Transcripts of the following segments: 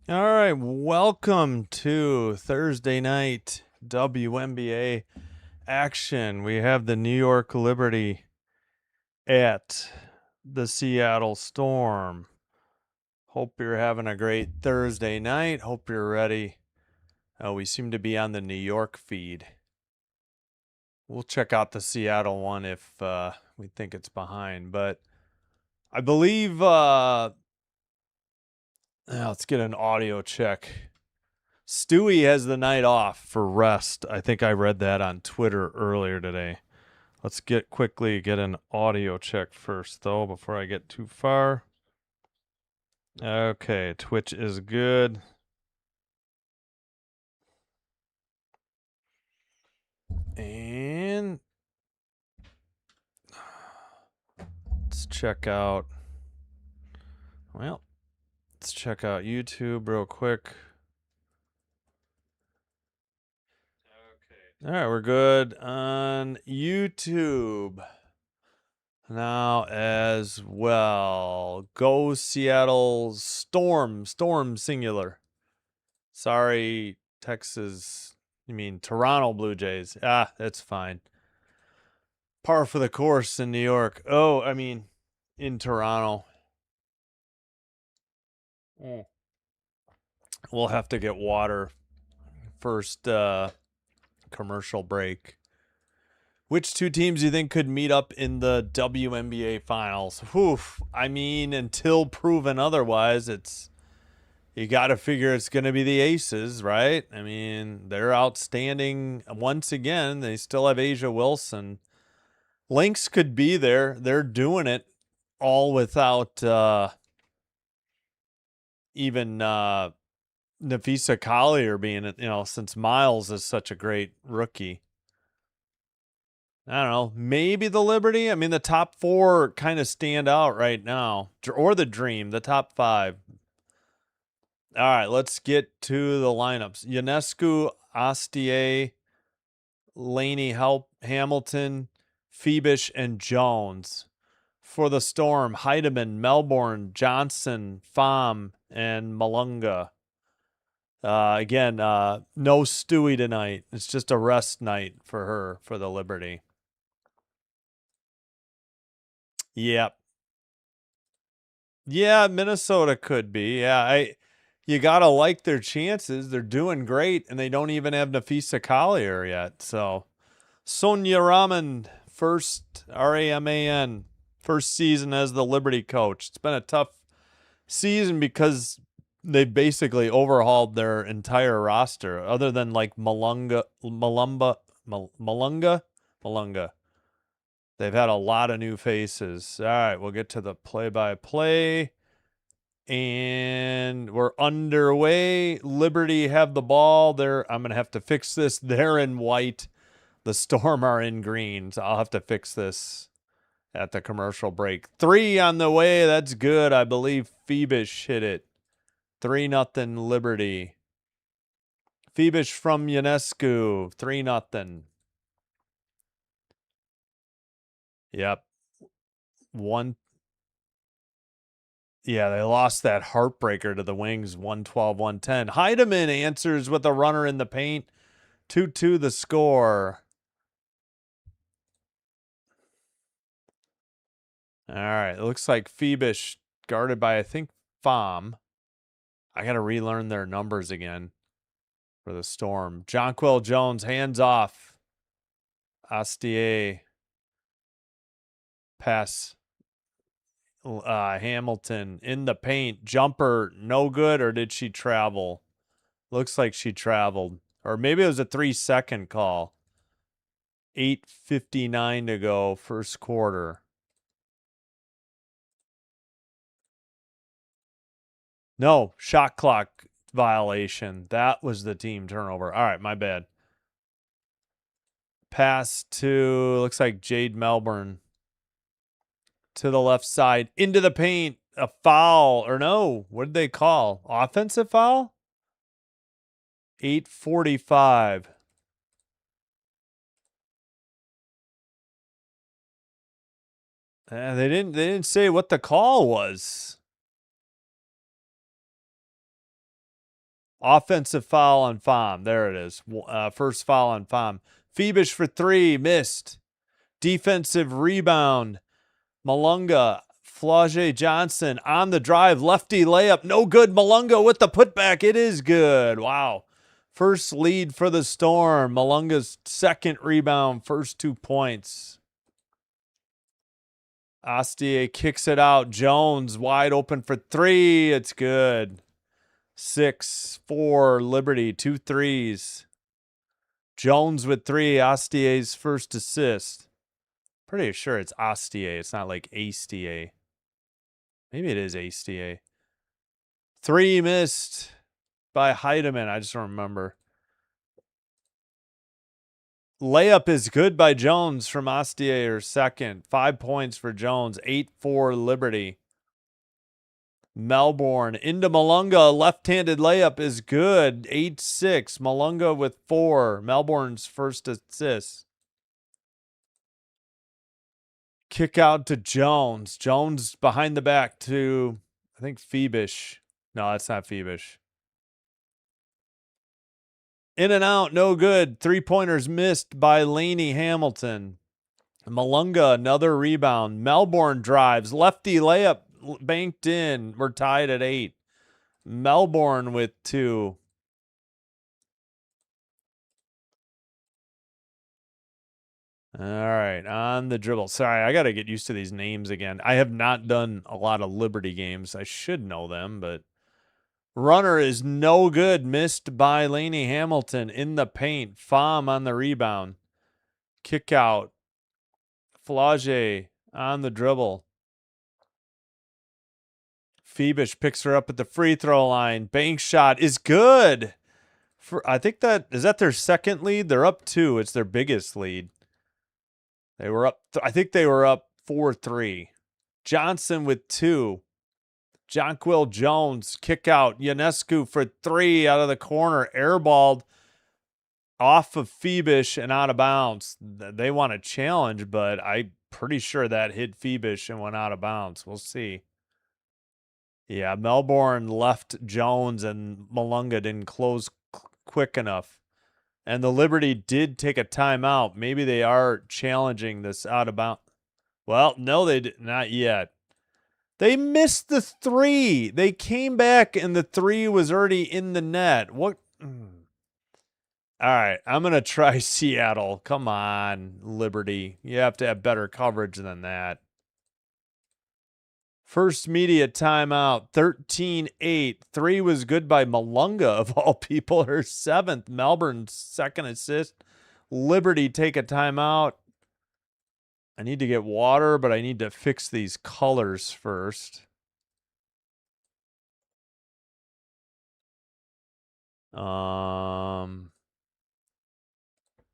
All right, welcome to Thursday night WNBA action. We have the New York Liberty at the Seattle Storm. Hope you're having a great Thursday night. Hope you're ready. We seem to be on the New York feed. We'll check out the Seattle one if we think it's behind, but I believe let's get an audio check. Stewie has the night off for rest. I think I read that on Twitter earlier today. Let's quickly get an audio check first, though, before I get too far. Okay, Twitch is good. And let's check out, let's check out YouTube real quick. All right, we're good on YouTube now as well. Go Seattle Storm singular. Sorry, Texas. You mean Toronto Blue Jays. That's fine. Par for the course in New York. Oh, I mean, in Toronto. We'll have to get water first commercial break. Which two teams do you think could meet up in the WNBA finals? I mean, until proven otherwise, you got to figure it's going to be the Aces, right? I mean, they're outstanding once again. They still have Asia Wilson. Lynx could be there. They're doing it all without even Nafisa Collier being, since Miles is such a great rookie. I don't know. Maybe the Liberty. I mean, the top four kind of stand out right now. Or the Dream, the top five. All right, let's get to the lineups. Ionescu, Astier, Laney, Hamilton, Phoebish, and Jones. For the Storm, Heidemann, Melbourne, Johnson, Pham, and Malunga. Again, no Stewie tonight. It's just a rest night for her, for the Liberty. Yep. Yeah, Minnesota could be. Yeah, you got to like their chances. They're doing great, and they don't even have Nafisa Collier yet. So, Sonia Raman, first Raman, first season as the Liberty coach. It's been a tough season because they basically overhauled their entire roster, other than like Malunga. They've had a lot of new faces. All right, we'll get to the play-by-play. And we're underway. Liberty have the ball. I'm going to have to fix this. They're in white. The Storm are in green. So I'll have to fix this at the commercial break. 3 on the way. That's good. I believe Phoebish hit it. 3-0 Liberty. Phoebish from Ionescu. 3-0. Yep. One. Yeah, they lost that heartbreaker to the Wings, 112-110. Heidemann answers with a runner in the paint. 2-2 the score. All right, it looks like Phoebish guarded by, I think, Pham. I got to relearn their numbers again for the Storm. Jonquil Jones, hands off. Astier. Pass. Hamilton in the paint. Jumper, no good, or did she travel? Looks like she traveled. Or maybe it was a 3-second call. 8:59 to go, first quarter. No, shot clock violation. That was the team turnover. All right, my bad. Pass to, looks like Jade Melbourne. To the left side, into the paint. A foul, or no, what did they call? Offensive foul? 8:45. They didn't say what the call was. Offensive foul on Pham. There it is. First foul on Pham. Phoebish for 3, missed. Defensive rebound. Malunga, Flaugier Johnson on the drive. Lefty layup. No good. Malunga with the putback. It is good. Wow. First lead for the Storm. Malunga's second rebound. First 2 points. Astier kicks it out. Jones wide open for 3. It's good. 6-4 Liberty. 2 threes. Jones with 3. Astier's first assist. Pretty sure it's Astier. It's not like Astier. Maybe it is Astier. 3 missed by Heidemann. I just don't remember. Layup is good by Jones from Astier, second. 5 points for Jones. 8-4 Liberty. Melbourne into Malunga. Left-handed layup is good. 8-6. Malunga with 4. Melbourne's first assist. Kick out to Jones. Jones behind the back to, I think, Phoebish. No, that's not Phoebish. In and out, no good. 3-pointers missed by Laney Hamilton. Malunga, another rebound. Melbourne drives. Lefty layup banked in. We're tied at 8. Melbourne with 2. All right, on the dribble. Sorry, I got to get used to these names again. I have not done a lot of Liberty games. I should know them, but runner is no good. Missed by Laney Hamilton in the paint. Pham on the rebound. Kick out. Flaugier on the dribble. Phoebish picks her up at the free throw line. Bank shot is good. I think is that their second lead? They're up 2. It's their biggest lead. They were up. I think they were up 4-3. Johnson with 2. Jonquil Jones kick out. Ionescu for 3 out of the corner. Airballed off of Phoebish and out of bounds. They want a challenge, but I'm pretty sure that hit Phoebish and went out of bounds. We'll see. Yeah, Melbourne left Jones and Malunga didn't close quick enough. And the Liberty did take a timeout. Maybe they are challenging this out of bounds. Well, no, they did not yet. They missed the 3. They came back and the 3 was already in the net. What? All right, I'm going to try Seattle. Come on, Liberty. You have to have better coverage than that. First media timeout, 13-8. 3 was good by Malunga, of all people, her 7th. Melbourne's second assist. Liberty take a timeout. I need to get water, but I need to fix these colors first.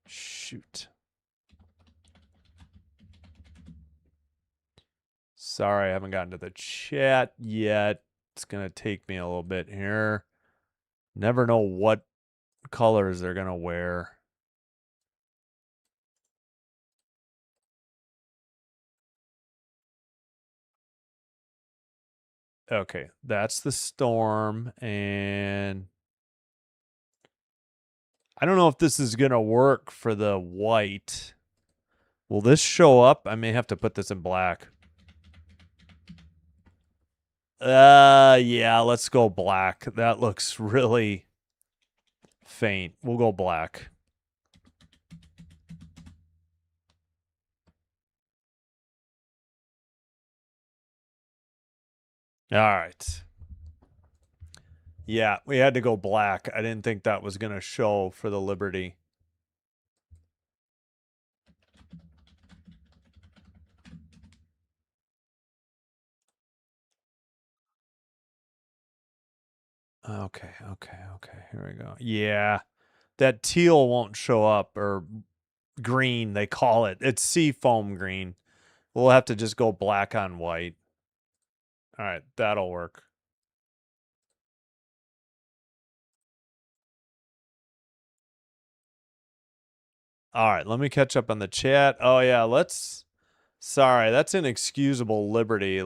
Shoot. Sorry, I haven't gotten to the chat yet. It's going to take me a little bit here. Never know what colors they're going to wear. Okay, that's the Storm, and I don't know if this is going to work for the white. Will this show up? I may have to put this in black. Yeah, let's go black. That looks really faint. We'll go black. All right. Yeah, we had to go black. I didn't think that was going to show for the Liberty. Okay. Here we go. Yeah, that teal won't show up, or green, they call it. It's seafoam green. We'll have to just go black on white. All right, that'll work. All right, let me catch up on the chat. Oh, yeah, sorry, that's inexcusable Liberty.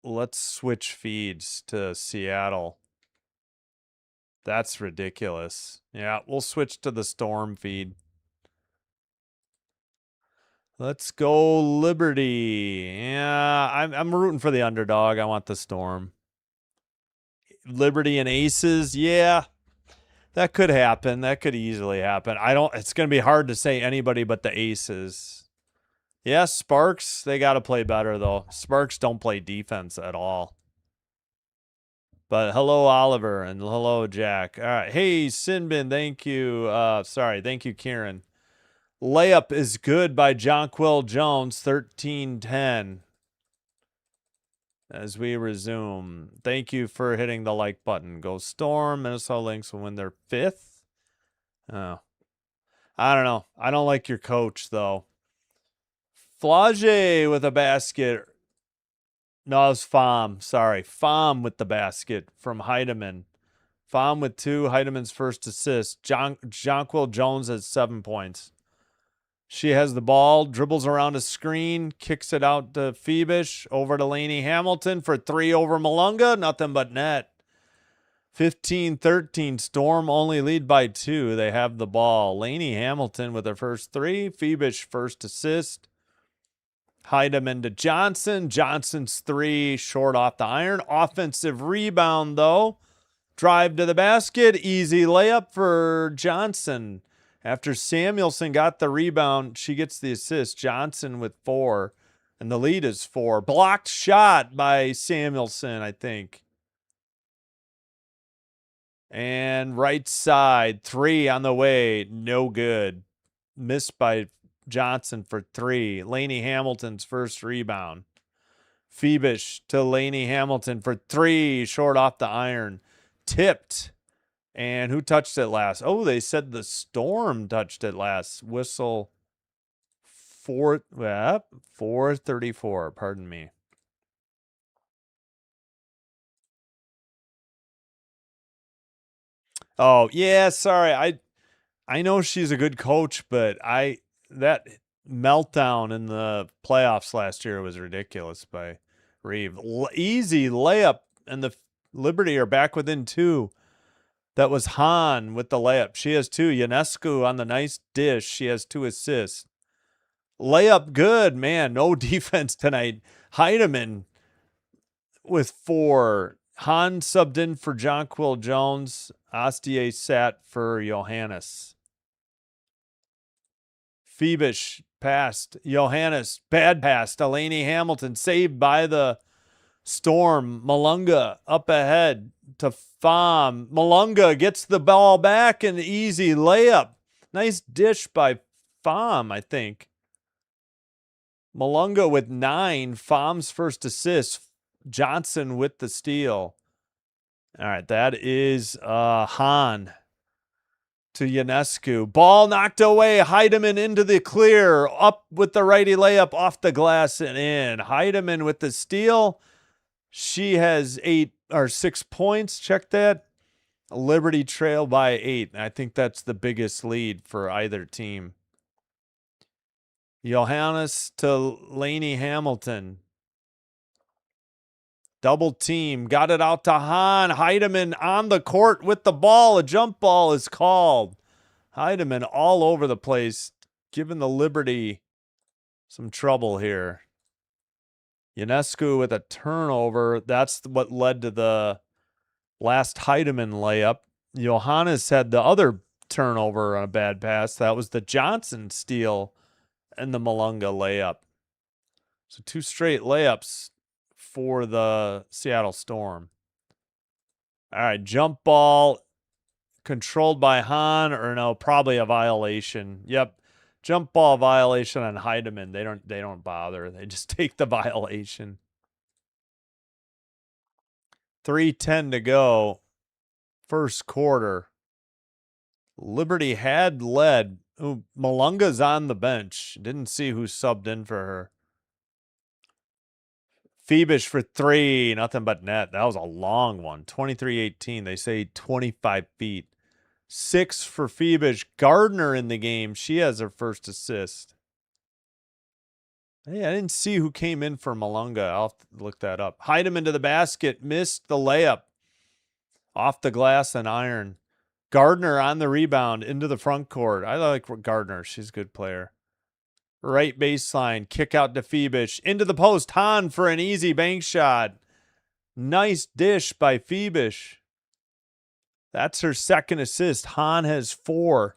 let's switch feeds to Seattle. That's ridiculous. Yeah, we'll switch to the Storm feed. Let's go Liberty. Yeah, I'm rooting for the underdog. I want the Storm. Liberty and Aces. Yeah, that could happen. That could easily happen. It's going to be hard to say anybody but the Aces. Yeah, Sparks, they got to play better though. Sparks don't play defense at all. But hello, Oliver, and hello, Jack. All right. Hey, Sinbin, thank you. Thank you, Kieran. Layup is good by Jonquil Jones, 13-10. As we resume, thank you for hitting the like button. Go Storm. Minnesota Lynx will win their 5th. Oh, I don't know. I don't like your coach, though. Flage with a basket. No, it was Pham. Sorry. Pham with the basket from Heidemann. Pham with 2. Heideman's first assist. Jonquil Jones has 7 points. She has the ball, dribbles around a screen, kicks it out to Phoebish, over to Lainey Hamilton for 3 over Malunga. Nothing but net. 15-13. Storm only lead by 2. They have the ball. Lainey Hamilton with her first 3. Phoebish first assist. Heidemann to Johnson. Johnson's 3 short off the iron. Offensive rebound, though. Drive to the basket. Easy layup for Johnson. After Samuelson got the rebound, she gets the assist. Johnson with 4. And the lead is 4. Blocked shot by Samuelson, I think. And right side, 3 on the way. No good. Missed by Johnson for 3. Lainey Hamilton's first rebound. Phoebish to Lainey Hamilton for 3. Short off the iron. Tipped. And who touched it last? Oh, they said the Storm touched it last. Whistle 4:34. Pardon me. Oh, yeah, sorry. I know she's a good coach, but that meltdown in the playoffs last year was ridiculous by Reeve. Easy layup, and the Liberty are back within 2. That was Hahn with the layup. She has 2. Ionescu on the nice dish. She has 2 assists. Layup good, man. No defense tonight. Heidemann with 4. Hahn subbed in for Jonquil Jones. Astier sat for Johannes. Phoebish passed. Johannes, bad pass to Lainey Hamilton. Saved by the Storm. Malunga up ahead to Pham. Malunga gets the ball back, and easy layup. Nice dish by Pham, I think. Malunga with 9. Pham's first assist. Johnson with the steal. All right, that is Hahn to Ionescu. Ball knocked away. Heidemann into the clear. Up with the righty layup off the glass and in. Heidemann with the steal. She has 6 points. Check that. Liberty trail by 8. I think that's the biggest lead for either team. Johannes to Lainey Hamilton. Double team. Got it out to Hahn. Heidemann on the court with the ball. A jump ball is called. Heidemann all over the place, giving the Liberty some trouble here. Ionescu with a turnover. That's what led to the last Heidemann layup. Johannes had the other turnover on a bad pass. That was the Johnson steal and the Malunga layup. So 2 straight layups for the Seattle Storm. All right, jump ball controlled by Hahn, or no, probably a violation. Yep. Jump ball violation on Heidemann. They don't bother. They just take the violation. 3:10 to go. First quarter. Liberty had led. Ooh, Malunga's on the bench. Didn't see who subbed in for her. Phoebish for 3. Nothing but net. That was a long one. 23-18. They say 25 feet. 6 for Phoebish. Gardner in the game. She has her first assist. Hey, I didn't see who came in for Malunga. I'll have to look that up. Hide him into the basket. Missed the layup. Off the glass and iron. Gardner on the rebound into the front court. I like Gardner. She's a good player. Right baseline. Kick out to Phoebish. Into the post. Hahn for an easy bank shot. Nice dish by Phoebish. That's her second assist. Hahn has 4.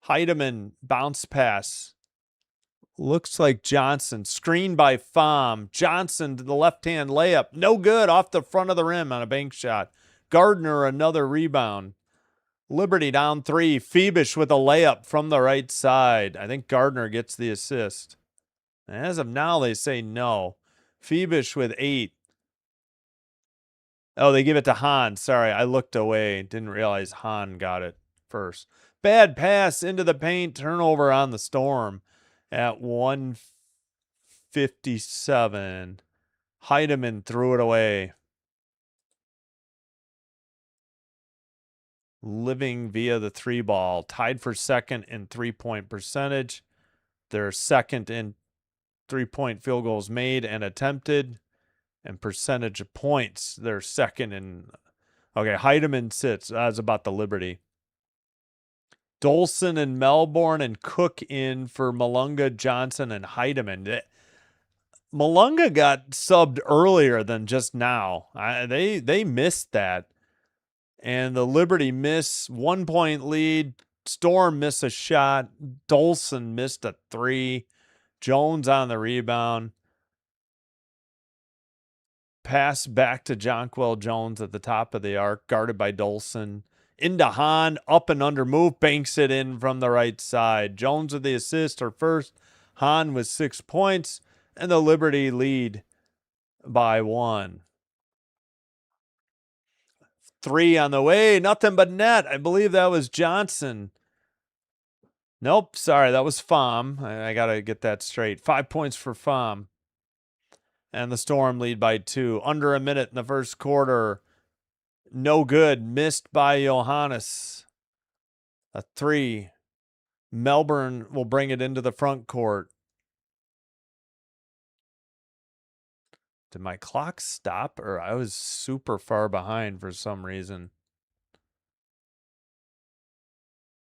Heidemann bounce pass. Looks like Johnson. Screen by Pham. Johnson to the left-hand layup. No good. Off the front of the rim on a bank shot. Gardner another rebound. Liberty down 3. Phoebish with a layup from the right side. I think Gardner gets the assist. As of now, they say no. Phoebish with 8. Oh, they give it to Hahn. Sorry, I looked away. Didn't realize Hahn got it first. Bad pass into the paint. Turnover on the Storm at 1:57. Heidemann threw it away. Living via the 3 ball. Tied for second in 3-point percentage. They're second in 3-point field goals made and attempted. And percentage of points, they're second in. Okay, Heidemann sits. That's about the Liberty. Dolson and Melbourne and Cook in for Malunga, Johnson, and Heidemann. Malunga got subbed earlier than just now. They missed that. And the Liberty miss 1-point lead. Storm miss a shot. Dolson missed a 3. Jones on the rebound. Pass back to Jonquel Jones at the top of the arc, guarded by Dolson. Into Hahn, up and under move, banks it in from the right side. Jones with the assist, her first. Hahn with 6 points, and the Liberty lead by 1. 3 on the way, nothing but net. I believe that was Johnson. Nope, sorry, that was Pham. I got to get that straight. 5 points for Pham. And the Storm lead by 2. Under a minute in the first quarter. No good. Missed by Johannes. A 3. Melbourne will bring it into the front court. Did my clock stop, or I was super far behind for some reason?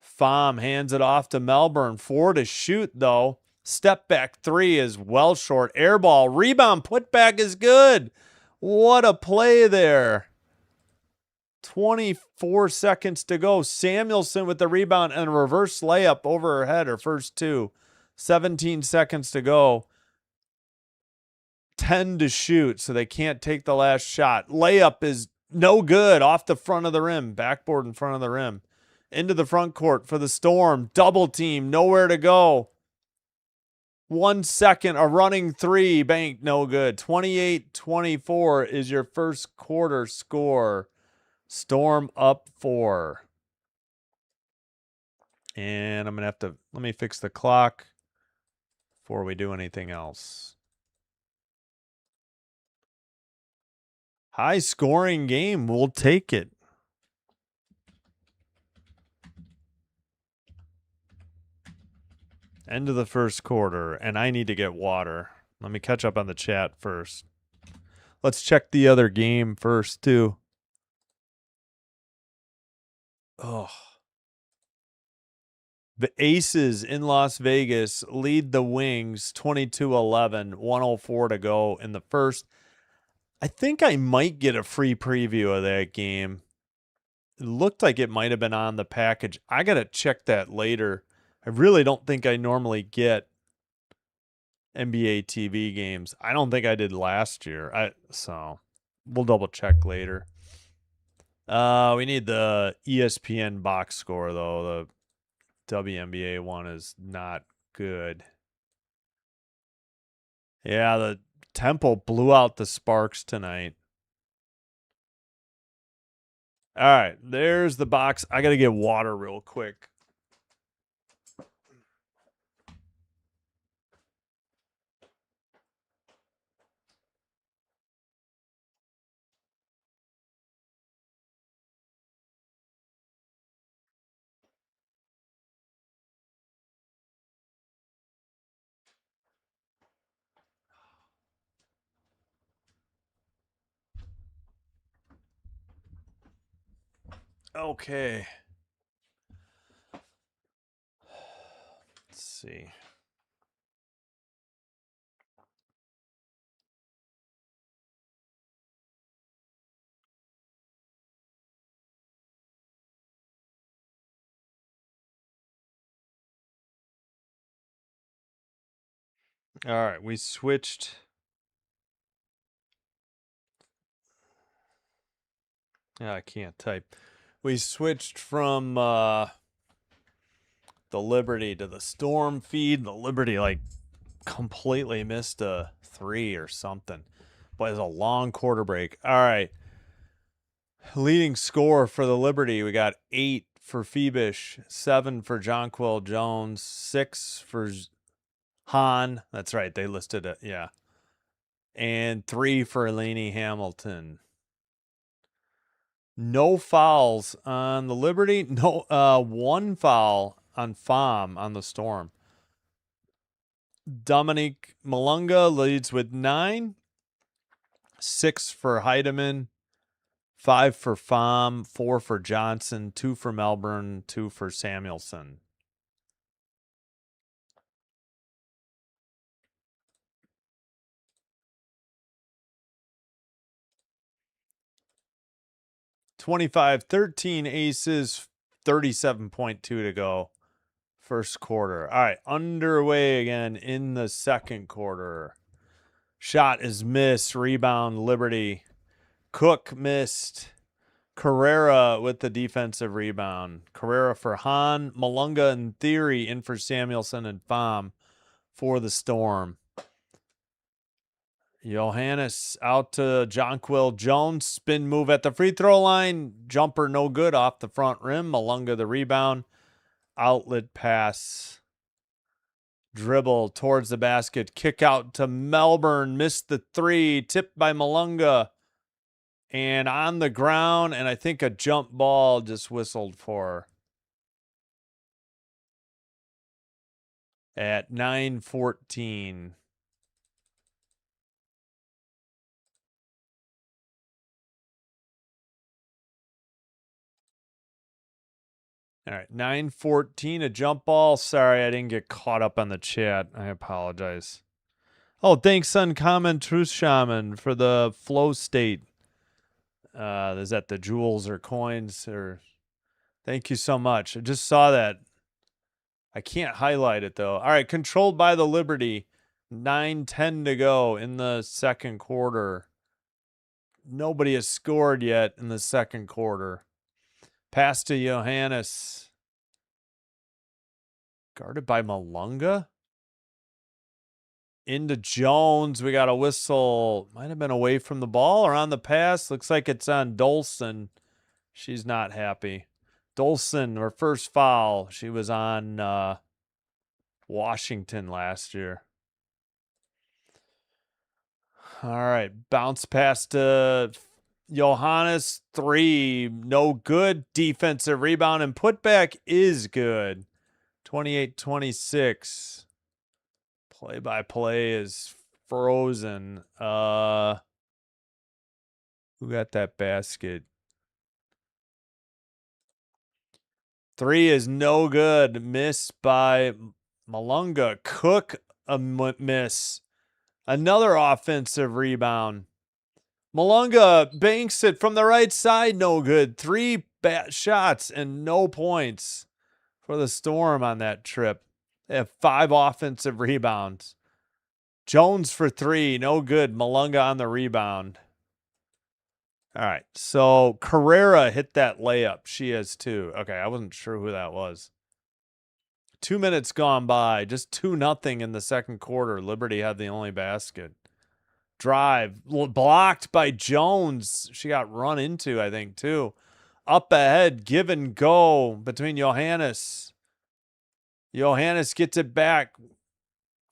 Pham hands it off to Melbourne. 4 to shoot, though. Step back 3 is well short. Air ball. Rebound. Putback is good. What a play there. 24 seconds to go. Samuelson with the rebound and a reverse layup over her head, her first 2. 17 seconds to go. 10 to shoot, so they can't take the last shot. Layup is no good, off the front of the rim. Backboard in front of the rim. Into the front court for the Storm. Double team, nowhere to go. 1 second, a running 3, banked, no good. 28-24 is your first quarter score. Storm up 4. And I'm going to have to, let me fix the clock before we do anything else. High scoring game. We'll take it. End of the first quarter, and I need to get water. Let me catch up on the chat first. Let's check the other game first, too. Oh. The Aces in Las Vegas lead the Wings 22-11, 104 to go in the first. I think I might get a free preview of that game. It looked like it might have been on the package. I got to check that later. I really don't think I normally get NBA TV games. I don't think I did last year. So we'll double check later. We need the ESPN box score, though. The WNBA one is not good. Yeah, the Temple blew out the Sparks tonight. All right, there's the box. I got to get water real quick. Okay. Let's see. All right, we switched. Yeah, I can't type. We switched from the Liberty to the Storm feed. The Liberty like completely missed a 3 or something. But it's a long quarter break. All right. Leading score for the Liberty, we got 8 for Phoebish, 7 for Jonquil Jones, 6 for Hahn. That's right. They listed it. Yeah. And 3 for Lainey Hamilton. No fouls on the Liberty. No, 1 foul on FOM on the Storm. Dominique Malunga leads with 9. 6 for Heidemann. 5 for FOM. 4 for Johnson. 2 for Melbourne. 2 for Samuelson. $25-13 Aces, 37.2 to go. First quarter. All right, underway again in the second quarter. Shot is missed. Rebound, Liberty. Cook missed. Carrera with the defensive rebound. Carrera for Hahn. Malunga in theory in for Samuelson and FOM for the Storm. Johannes out to Jonquil Jones. Spin move at the free throw line. Jumper no good off the front rim. Malunga the rebound. Outlet pass. Dribble towards the basket. Kick out to Melbourne. Missed the 3. Tipped by Malunga. And on the ground. And I think a jump ball just whistled for her. At 9:14. All right, 9:14, a jump ball. Sorry, I didn't get caught up on the chat. I apologize. Oh, thanks, Uncommon Truth Shaman, for the flow state. Is that the jewels or coins? Or thank you so much. I just saw that. I can't highlight it, though. All right, controlled by the Liberty. 9:10 to go in the second quarter. Nobody has scored yet in the second quarter. Pass to Johannes. Guarded by Malunga. Into Jones. We got a whistle. Might have been away from the ball or on the pass. Looks like it's on Dolson. She's not happy. Dolson, her first foul. She was on Washington last year. All right. Bounce pass to Johannes. 3. No good. Defensive rebound and putback is good. 28-26. Play-by-play is frozen. Who got that basket? 3 is no good. Miss by Malunga. Cook a miss. Another offensive rebound. Malunga banks it from the right side. No good. 3 shots and no points for the Storm on that trip. They have 5 offensive rebounds. Jones for 3. No good. Malunga on the rebound. All right. So Carrera hit that layup. She has 2. Okay. I wasn't sure who that was. 2 minutes gone by. Just 2-0 in the second quarter. Liberty had the only basket. Drive. Blocked by Jones. She got run into, I think, too. Up ahead. Give and go between Johannes. Johannes gets it back.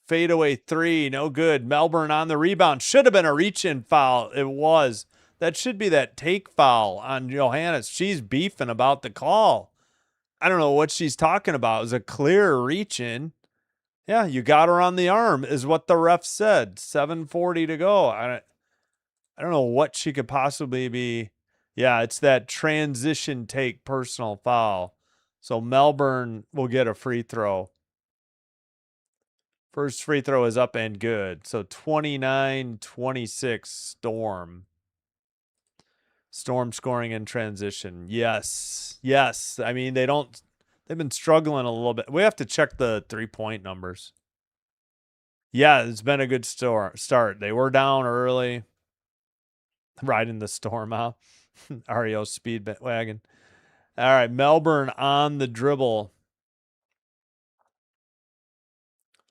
Fadeaway 3. No good. Melbourne on the rebound. Should have been a reach-in foul. It was. That should be that take foul on Johannes. She's beefing about the call. I don't know what she's talking about. It was a clear reach in. Yeah, you got her on the arm is what the ref said. 7:40 to go. I don't know what she could possibly be. Yeah, it's that transition take personal foul. So Melbourne will get a free throw. First free throw is up and good. So 29-26 Storm. Storm scoring in transition. Yes. Yes. I mean, they've been struggling a little bit. We have to check the 3-point numbers. Yeah, it's been a good start. They were down early, riding the storm out. REO speed wagon. All right, Melbourne on the dribble.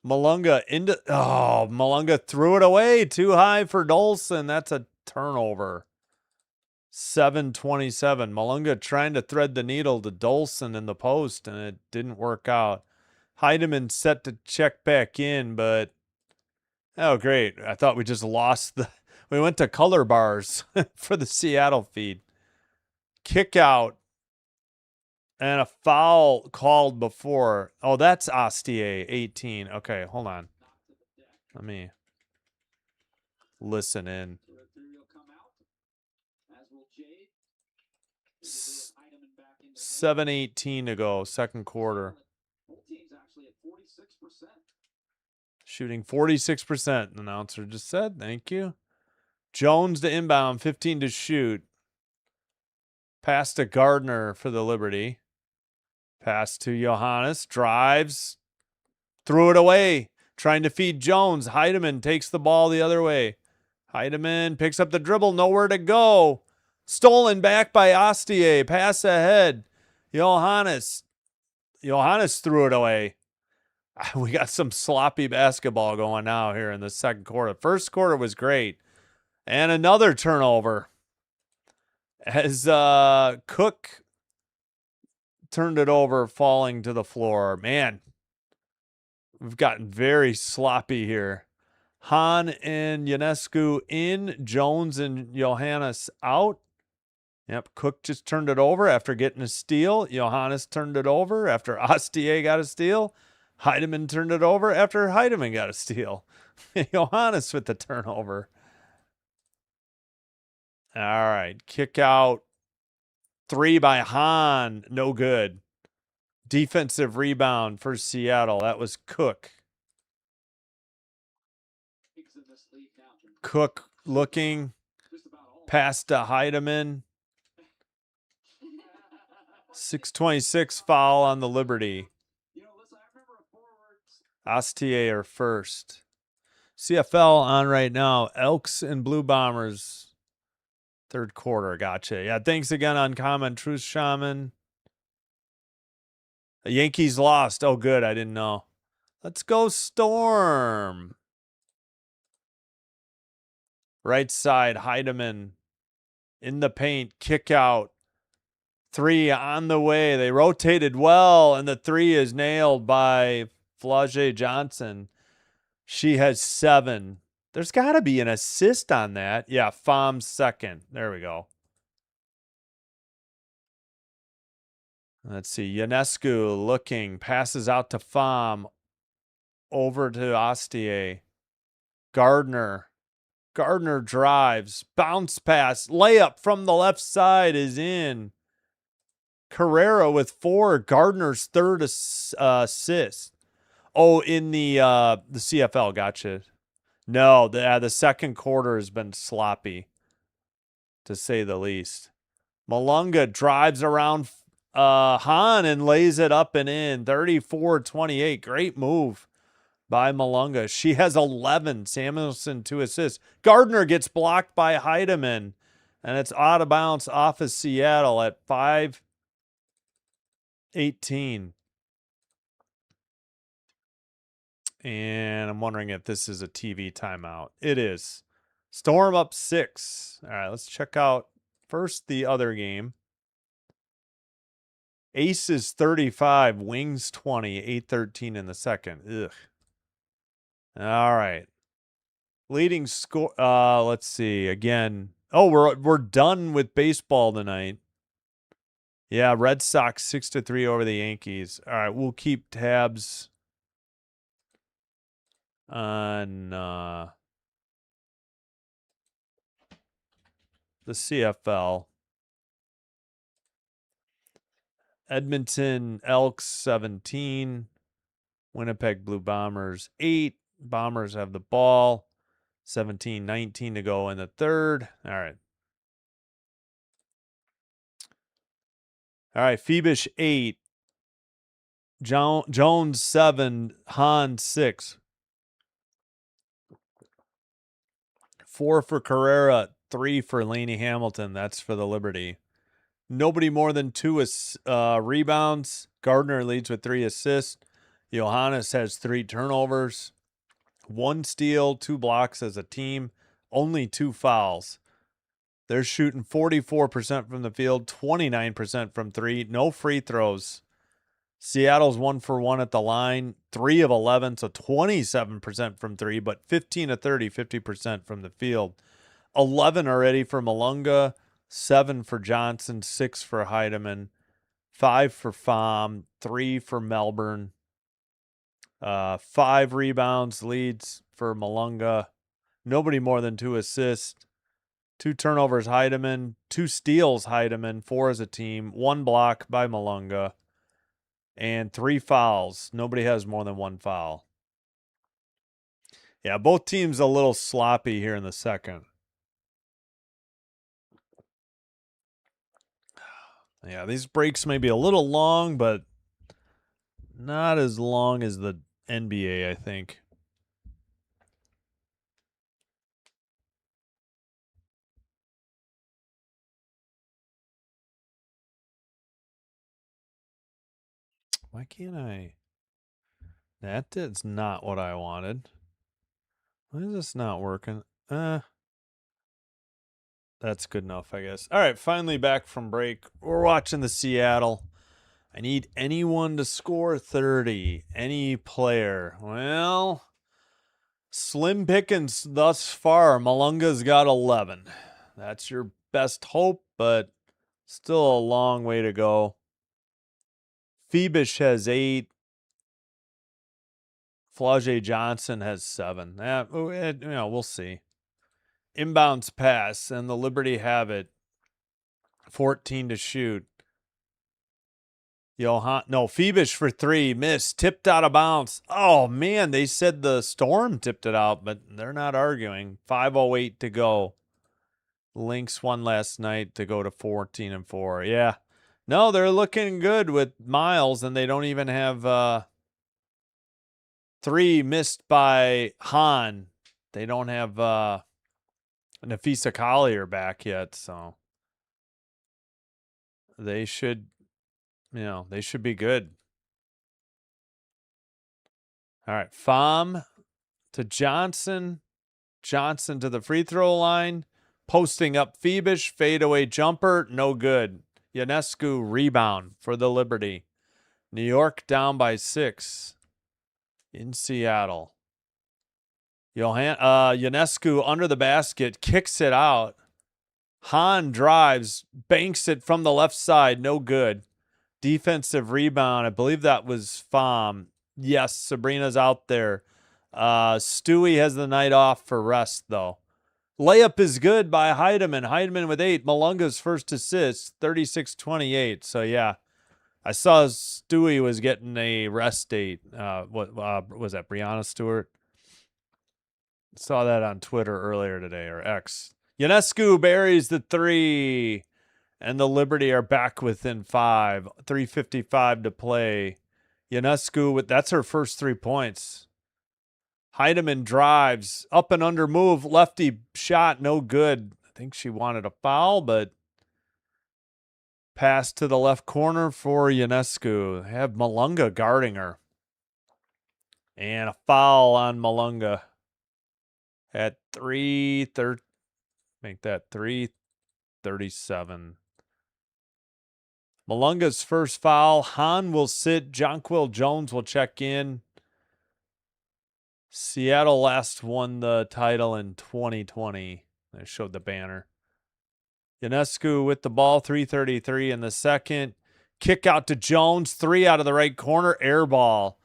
Malunga threw it away too high for Dolson. That's a turnover. 7:27. Malunga trying to thread the needle to Dolson in the post, and it didn't work out. Heidemann set to check back in, but oh, great. I thought we just lost the. We went to color bars for the Seattle feed. Kick out and a foul called before. Oh, that's Astier, 18. Okay, hold on. Let me listen in. 7:18 to go, second quarter. Shooting 46%, the announcer just said. Thank you. Jones to inbound, 15 to shoot. Pass to Gardner for the Liberty. Pass to Johannes. Drives. Threw it away. Trying to feed Jones. Heidemann takes the ball the other way. Heidemann picks up the dribble. Nowhere to go. Stolen back by Astier. Pass ahead. Johannes threw it away. We got some sloppy basketball going now here in the second quarter. First quarter was great. And another turnover as Cook turned it over, falling to the floor. Man, we've gotten very sloppy here. Hahn and Ionescu in, Jones and Johannes out. Yep, Cook just turned it over after getting a steal. Johannes turned it over after Astier got a steal. Heidemann turned it over after Heidemann got a steal. Johannes with the turnover. All right, kick out. 3 by Hahn, no good. Defensive rebound for Seattle. That was Cook. Cook looking. Pass to Heidemann. 6:26 foul on the Liberty. Astier first. CFL on right now. Elks and Blue Bombers. Third quarter. Gotcha. Yeah, thanks again, Uncommon Truth Shaman. The Yankees lost. Oh, good. I didn't know. Let's go Storm. Right side, Heidemann. In the paint. Kick out. 3 on the way. They rotated well, and the 3 is nailed by Flau'jae Johnson. She has 7. There's got to be an assist on that. Yeah, Fam's second. There we go. Let's see. Ionescu looking. Passes out to Fam. Over to Astier. Gardner. Gardner drives. Bounce pass. Layup from the left side is in. Carrera with 4. Gardner's third assist. Oh, in the CFL. Gotcha. No, the second quarter has been sloppy, to say the least. Malunga drives around Hahn and lays it up and in. 34-28. Great move by Malunga. She has 11. Samuelson 2 assists. Gardner gets blocked by Heidemann, and it's out of bounds off of Seattle at 5:18. And I'm wondering if this is a TV timeout. It is. Storm up 6. All right, let's check out first the other game. Aces 35, Wings 20, 8:13 in the second. Ugh. All right. Leading score. Let's see again. Oh, we're done with baseball tonight. Yeah, Red Sox 6-3 over the Yankees. All right, we'll keep tabs on the CFL. Edmonton Elks 17. Winnipeg Blue Bombers 8. Bombers have the ball. 17-19 to go in the third. All right. All right. Phoebish 8. Jones 7. Hahn 6. 4 for Carrera. 3 for Laney Hamilton. That's for the Liberty. Nobody more than 2 rebounds. Gardner leads with 3 assists. Johannes has 3 turnovers. 1 steal, 2 blocks as a team. Only 2 fouls. They're shooting 44% from the field, 29% from 3. No free throws. Seattle's 1 for 1 at the line, 3 of 11, so 27% from 3, but 15 of 30, 50% from the field. 11 already for Malunga, 7 for Johnson, 6 for Heidemann, 5 for Pham, 3 for Melbourne, 5 rebounds, leads for Malunga. Nobody more than 2 assists. 2 turnovers, Heidemann. 2 steals, Heidemann. 4 as a team. 1 block by Malunga. And 3 fouls. Nobody has more than 1 foul. Yeah, both teams a little sloppy here in the second. Yeah, these breaks may be a little long, but not as long as the NBA, I think. Why can't I? That is not what I wanted. Why is this not working? That's good enough, I guess. All right, finally back from break. We're watching the Seattle. I need anyone to score 30. Any player. Well, slim pickings thus far. Malunga's got 11. That's your best hope, but still a long way to go. Phoebish has 8. Flau'jae Johnson has 7. We'll see. Inbounds pass, and the Liberty have it. 14 to shoot. Phoebish for 3, missed, tipped out of bounds. Oh, man, they said the Storm tipped it out, but they're not arguing. 5:08 to go. Lynx won last night to go to 14-4. Yeah. No, they're looking good with Miles, and they don't even have 3 missed by Hahn. They don't have Nafisa Collier back yet, so they should be good. All right, Pham to Johnson. Johnson to the free throw line. Posting up Phoebish. Fadeaway jumper. No good. Ionescu rebound for the Liberty. New York down by 6 in Seattle. Ionescu under the basket. Kicks it out. Hahn drives. Banks it from the left side. No good. Defensive rebound. I believe that was Pham. Yes, Sabrina's out there. Stewie has the night off for rest, though. Layup is good by Heidemann. Heidemann with 8. Malunga's first assist, 36-28. So, yeah, I saw Stewie was getting a rest date. What was that, Brianna Stewart? Saw that on Twitter earlier today, or X. Ionescu buries the 3. And the Liberty are back within 5. 3:55 to play. Ionescu, that's her first 3 points. Heidemann drives. Up and under move. Lefty shot. No good. I think she wanted a foul, but pass to the left corner for Ionescu. They have Malunga guarding her. And a foul on Malunga at 3:30. Make that 3:37. Malunga's first foul. Hahn will sit. Jonquil Jones will check in. Seattle last won the title in 2020. They showed the banner. Ionescu with the ball. 3:33 in the second. Kick out to Jones. 3 out of the right corner. Air ball.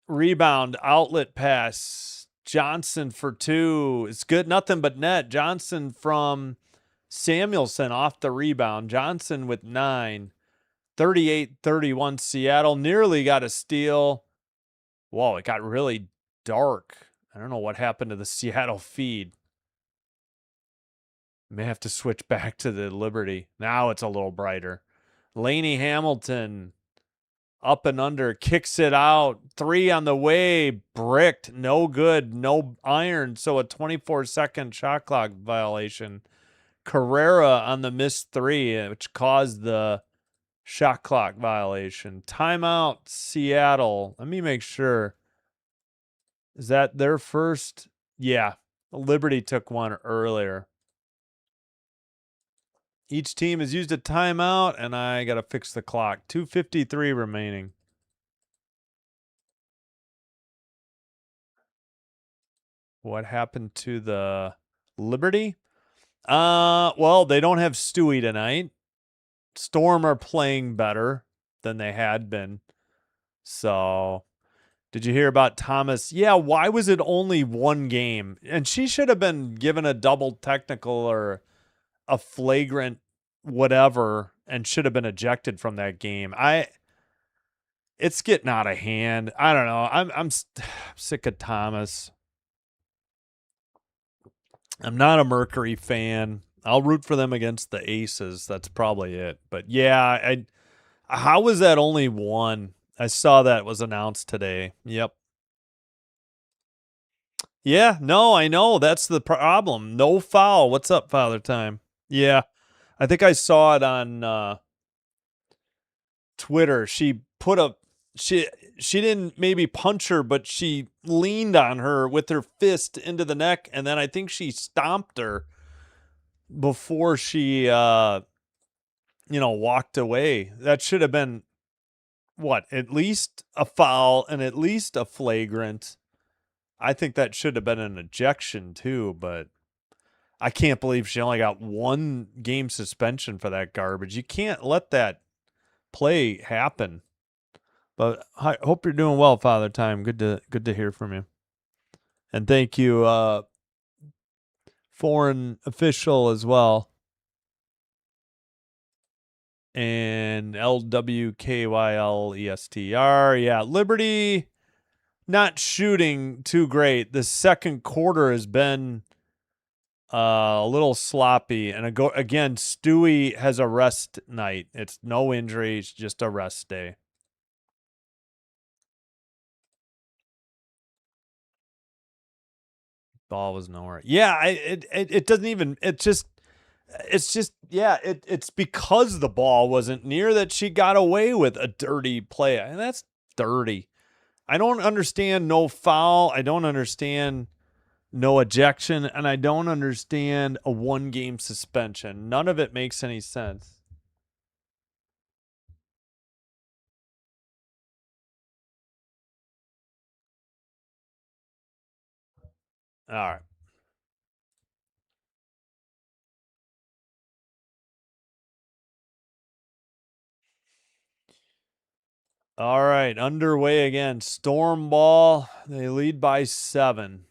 Rebound. Outlet pass. Johnson for 2. It's good. Nothing but net. Johnson from Samuelson off the rebound. Johnson with 9. 38-31 Seattle. Nearly got a steal. Whoa, it got really dark. I don't know what happened to the Seattle feed. May have to switch back to the Liberty. Now it's a little brighter. Laney Hamilton up and under, kicks it out. 3 on the way, bricked, no good, no iron. So a 24-second shot clock violation. Carrera on the missed 3, which caused the shot clock violation. Timeout, Seattle. Let me make sure. Is that their first? Yeah, Liberty took one earlier. Each team has used a timeout, and I got to fix the clock. 2:53 remaining. What happened to the Liberty? Well, they don't have Stewie tonight. Storm are playing better than they had been. So, did you hear about Thomas? Yeah, why was it only one game? And she should have been given a double technical or a flagrant whatever and should have been ejected from that game. It's getting out of hand. I don't know. I'm sick of Thomas. I'm not a Mercury fan. I'll root for them against the Aces. That's probably it. But yeah, how was that only one? I saw that was announced today. Yep. Yeah, no, I know. That's the problem. No foul. What's up, Father Time? Yeah. I think I saw it on Twitter. She didn't maybe punch her, but she leaned on her with her fist into the neck, and then I think she stomped her before she walked away. That should have been at least a foul and at least a flagrant. I think that should have been an ejection too, but I can't believe she only got 1 game suspension for that garbage. You can't let that play happen. But I hope you're doing well, Father Time. Good to hear from you. And thank you, foreign official as well. And LWKYLESTR. Yeah, Liberty not shooting too great. The second quarter has been a little sloppy. And again, Stewie has a rest night. It's no injuries, just a rest day. Ball was nowhere. Yeah, it doesn't even. It's because the ball wasn't near that she got away with a dirty play, and that's dirty. I don't understand no foul. I don't understand no ejection, and I don't understand a 1-game suspension. None of it makes any sense. All right. All right, underway again. Storm ball. They lead by 7.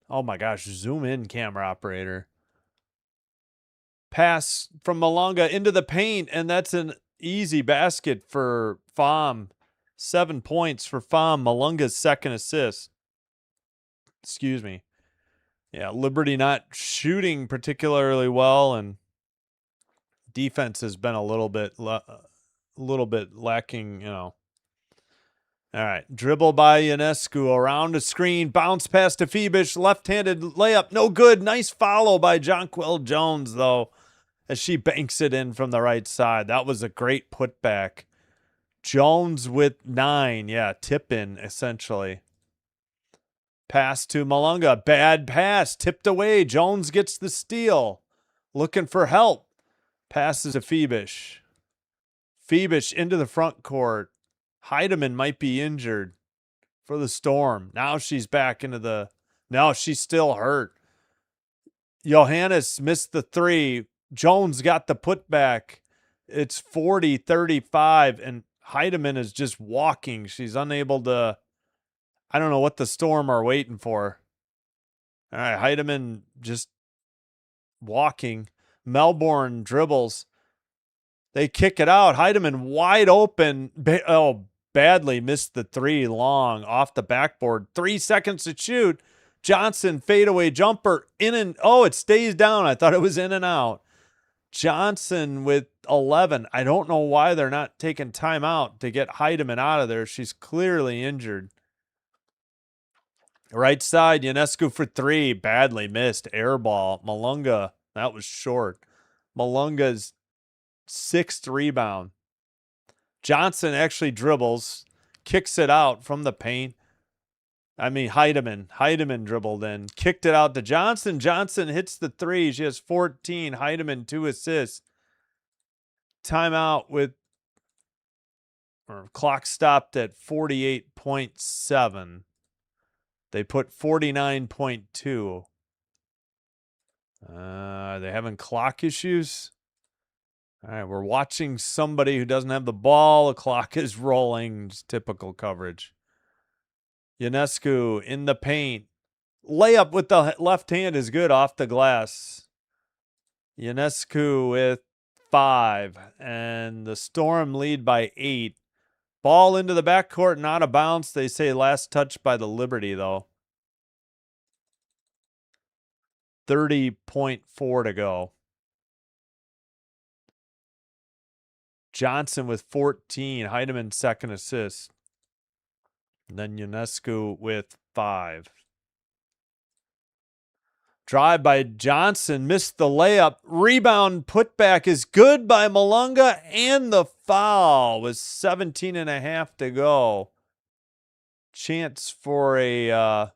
Oh my gosh, zoom in, camera operator. Pass from Malonga into the paint, and that's an easy basket for Pham. 7 points for Pham. Malonga's second assist. Excuse me. Yeah, Liberty not shooting particularly well, and defense has been a little bit lacking, All right, dribble by Ionescu around the screen, bounce pass to Phoebus, left-handed layup, no good. Nice follow by Jonquil Jones, though, as she banks it in from the right side. That was a great putback. Jones with 9. Yeah, tip in, essentially. Pass to Malunga. Bad pass. Tipped away. Jones gets the steal. Looking for help. Passes to Phoebus. Phoebus into the front court. Heidemann might be injured for the Storm. Now she's back into the... No, she's still hurt. Johannes missed the 3. Jones got the putback. It's 40-35, and Heidemann is just walking. She's unable to... I don't know what the Storm are waiting for. All right, Heidemann just walking. Melbourne dribbles. They kick it out. Heidemann wide open. Badly missed the three long off the backboard. 3 seconds to shoot. Johnson fadeaway jumper in and it stays down. I thought it was in and out. Johnson with 11. I don't know why they're not taking time out to get Heidemann out of there. She's clearly injured. Right side, Ionescu for 3. Badly missed. Air ball. Malunga, that was short. Malunga's 6th rebound. Johnson actually dribbles, kicks it out from the paint. Heidemann dribbled in, kicked it out to Johnson. Johnson hits the 3. She has 14. Heidemann 2 assists. Timeout clock stopped at 48.7. They put 49.2. Are they having clock issues? All right, we're watching somebody who doesn't have the ball. The clock is rolling. Just typical coverage. Ionescu in the paint. Layup with the left hand is good off the glass. Ionescu with 5. And the Storm lead by 8. Ball into the backcourt and out of bounds. They say last touch by the Liberty, though. 30.4 to go. Johnson with 14. Heidemann 2nd assist. And then Ionescu with 5. Drive by Johnson. Missed the layup. Rebound putback is good by Malunga. And the foul with 17.5 to go. Chance for a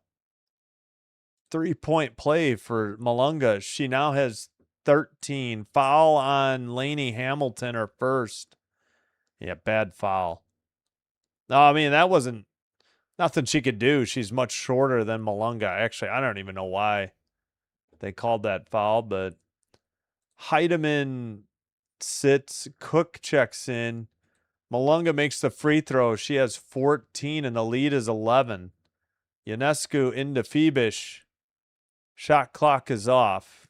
3-point play for Malunga. She now has 13. Foul on Lainey Hamilton, her first. Yeah, bad foul. No, that wasn't nothing she could do. She's much shorter than Malunga. Actually, I don't even know why they called that foul, but Heidemann sits. Cook checks in. Malunga makes the free throw. She has 14, and the lead is 11. Ionescu into Phoebish. Shot clock is off.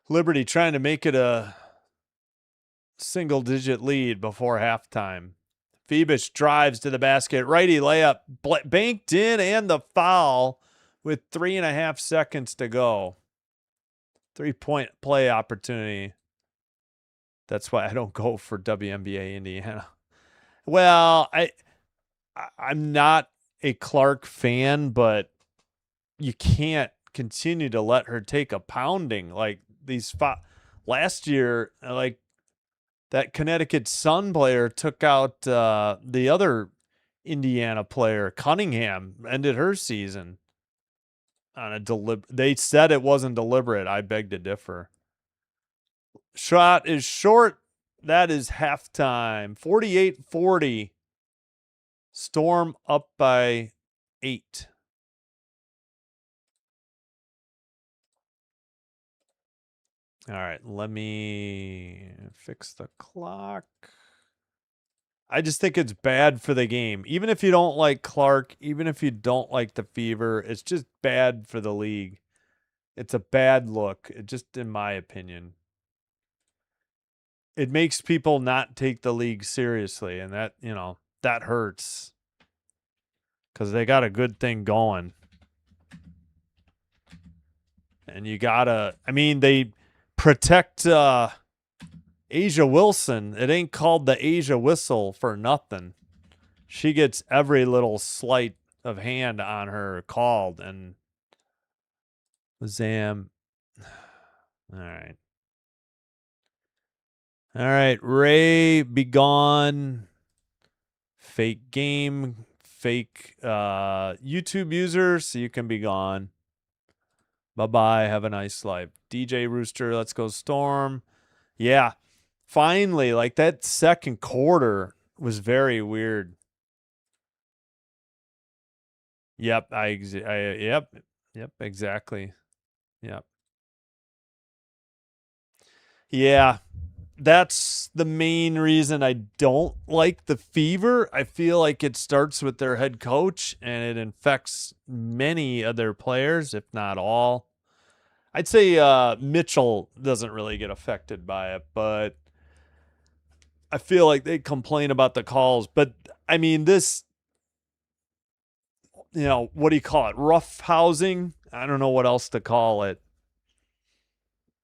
Liberty trying to make it a single-digit lead before halftime. Phoebish drives to the basket. Righty layup. Banked in and the foul with 3.5 seconds to go. 3-point play opportunity. That's why I don't go for WNBA Indiana. Well, I'm not a Clark fan, but you can't continue to let her take a pounding like these last year. Like that Connecticut Sun player took out the other Indiana player, Cunningham, ended her season on a They said it wasn't deliberate. I beg to differ. Shot is short. That is halftime. 48-40. Storm up by 8. All right, let me fix the clock. I just think it's bad for the game. Even if you don't like Clark, even if you don't like the Fever, it's just bad for the league. It's a bad look, just in my opinion. It makes people not take the league seriously, and that, that hurts. Because they got a good thing going. And you gotta, they protect Asia Wilson. It ain't called the Asia Whistle for nothing. She gets every little sleight of hand on her called, and Zam. All right. All right, Ray, be gone. Fake game, fake YouTube user, so you can be gone. Bye-bye, have a nice life. DJ Rooster, let's go Storm. Yeah, finally, like that second quarter was very weird. Yep, yep, exactly. Yep. Yeah, that's the main reason I don't like the Fever. I feel like it starts with their head coach and it infects many of their players, if not all. I'd say Mitchell doesn't really get affected by it, but I feel like they complain about the calls. But I mean, this, what do you call it? Rough housing? I don't know what else to call it.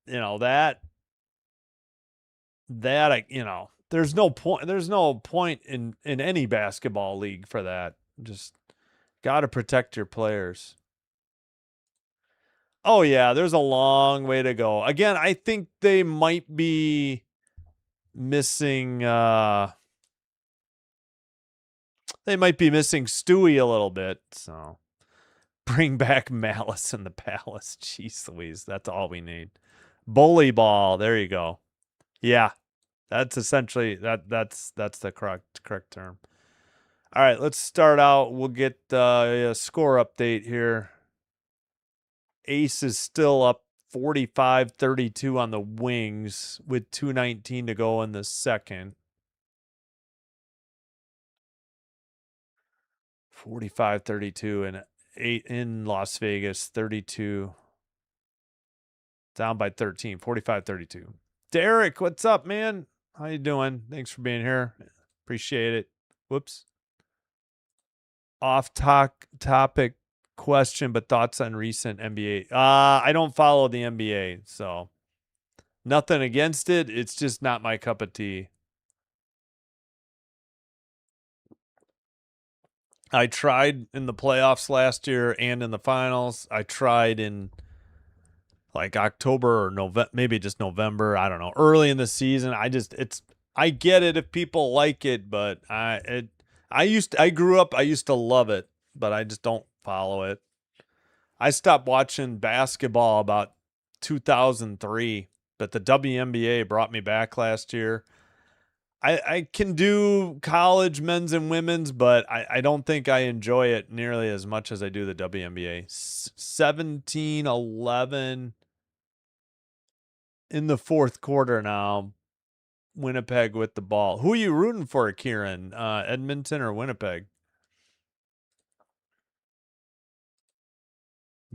That there's no point in any basketball league for that. Just got to protect your players. Oh yeah, there's a long way to go. Again, I think they might be missing Stewie a little bit, so bring back Malice in the Palace. Jeez Louise, that's all we need. Bully ball, there you go. Yeah, that's essentially that's the correct term. All right, let's start out. We'll get a score update here. Ace is still up 45-32 on the Wings with 2:19 to go in the second. 45-32 and 8 in Las Vegas, 32 down by 13, 45-32. Derek, what's up, man? How you doing? Thanks for being here. Appreciate it. Whoops. Off topic question, but thoughts on recent NBA. I don't follow the NBA, so nothing against it. It's just not my cup of tea. I tried in the playoffs last year and in the finals. I tried in like October or November, maybe just November. I don't know. Early in the season, I get it if people like it, but I grew up. I used to love it, but I just don't follow it. I stopped watching basketball about 2003, but the WNBA brought me back last year. I can do college men's and women's, but I don't think I enjoy it nearly as much as I do the WNBA. 17-11 in the fourth quarter now. Winnipeg with the ball. Who are you rooting for, Kieran? Edmonton or Winnipeg?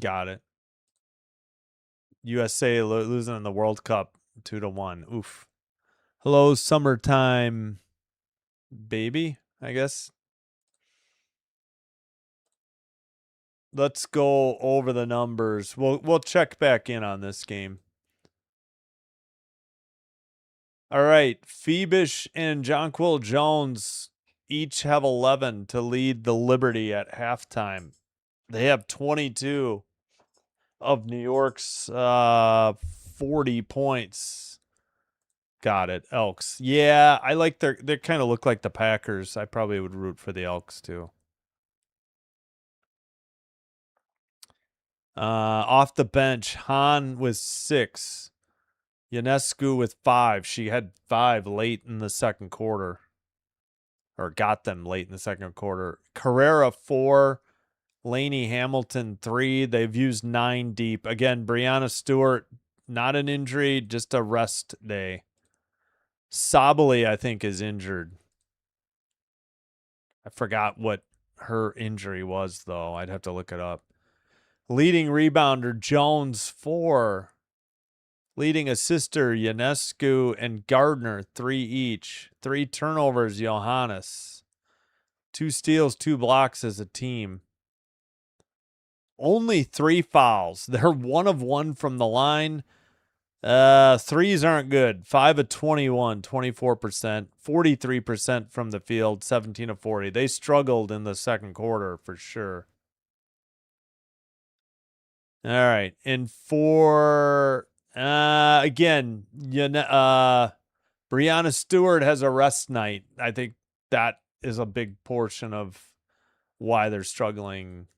Got it. USA losing in the World Cup 2-1. Oof. Hello, summertime baby, I guess. Let's go over the numbers. We'll check back in on this game. All right, Phoebish and Jonquil Jones each have 11 to lead the Liberty at halftime. They have 22 of New York's 40 points. Got it. Elks. Yeah, I like they kind of look like the Packers. I probably would root for the Elks too. Off the bench, Han with 6. Ionescu with 5. She had 5 late in the second quarter. Or got them late in the second quarter. Carrera 4. Laney Hamilton 3. They've used 9 deep. Again, Brianna Stewart, not an injury, just a rest day. Sabali, I think, is injured. I forgot what her injury was, though. I'd have to look it up. Leading rebounder, Jones 4. Leading assister, Ionescu and Gardner, 3 each. 3 turnovers, Johannes. 2 steals, 2 blocks as a team. Only 3 fouls. They're 1 of 1 from the line. Threes aren't good. 5 of 21, 24%. 43% from the field, 17 of 40. They struggled in the second quarter for sure. All right. And for again, Brianna Stewart has a rest night. I think that is a big portion of why they're struggling.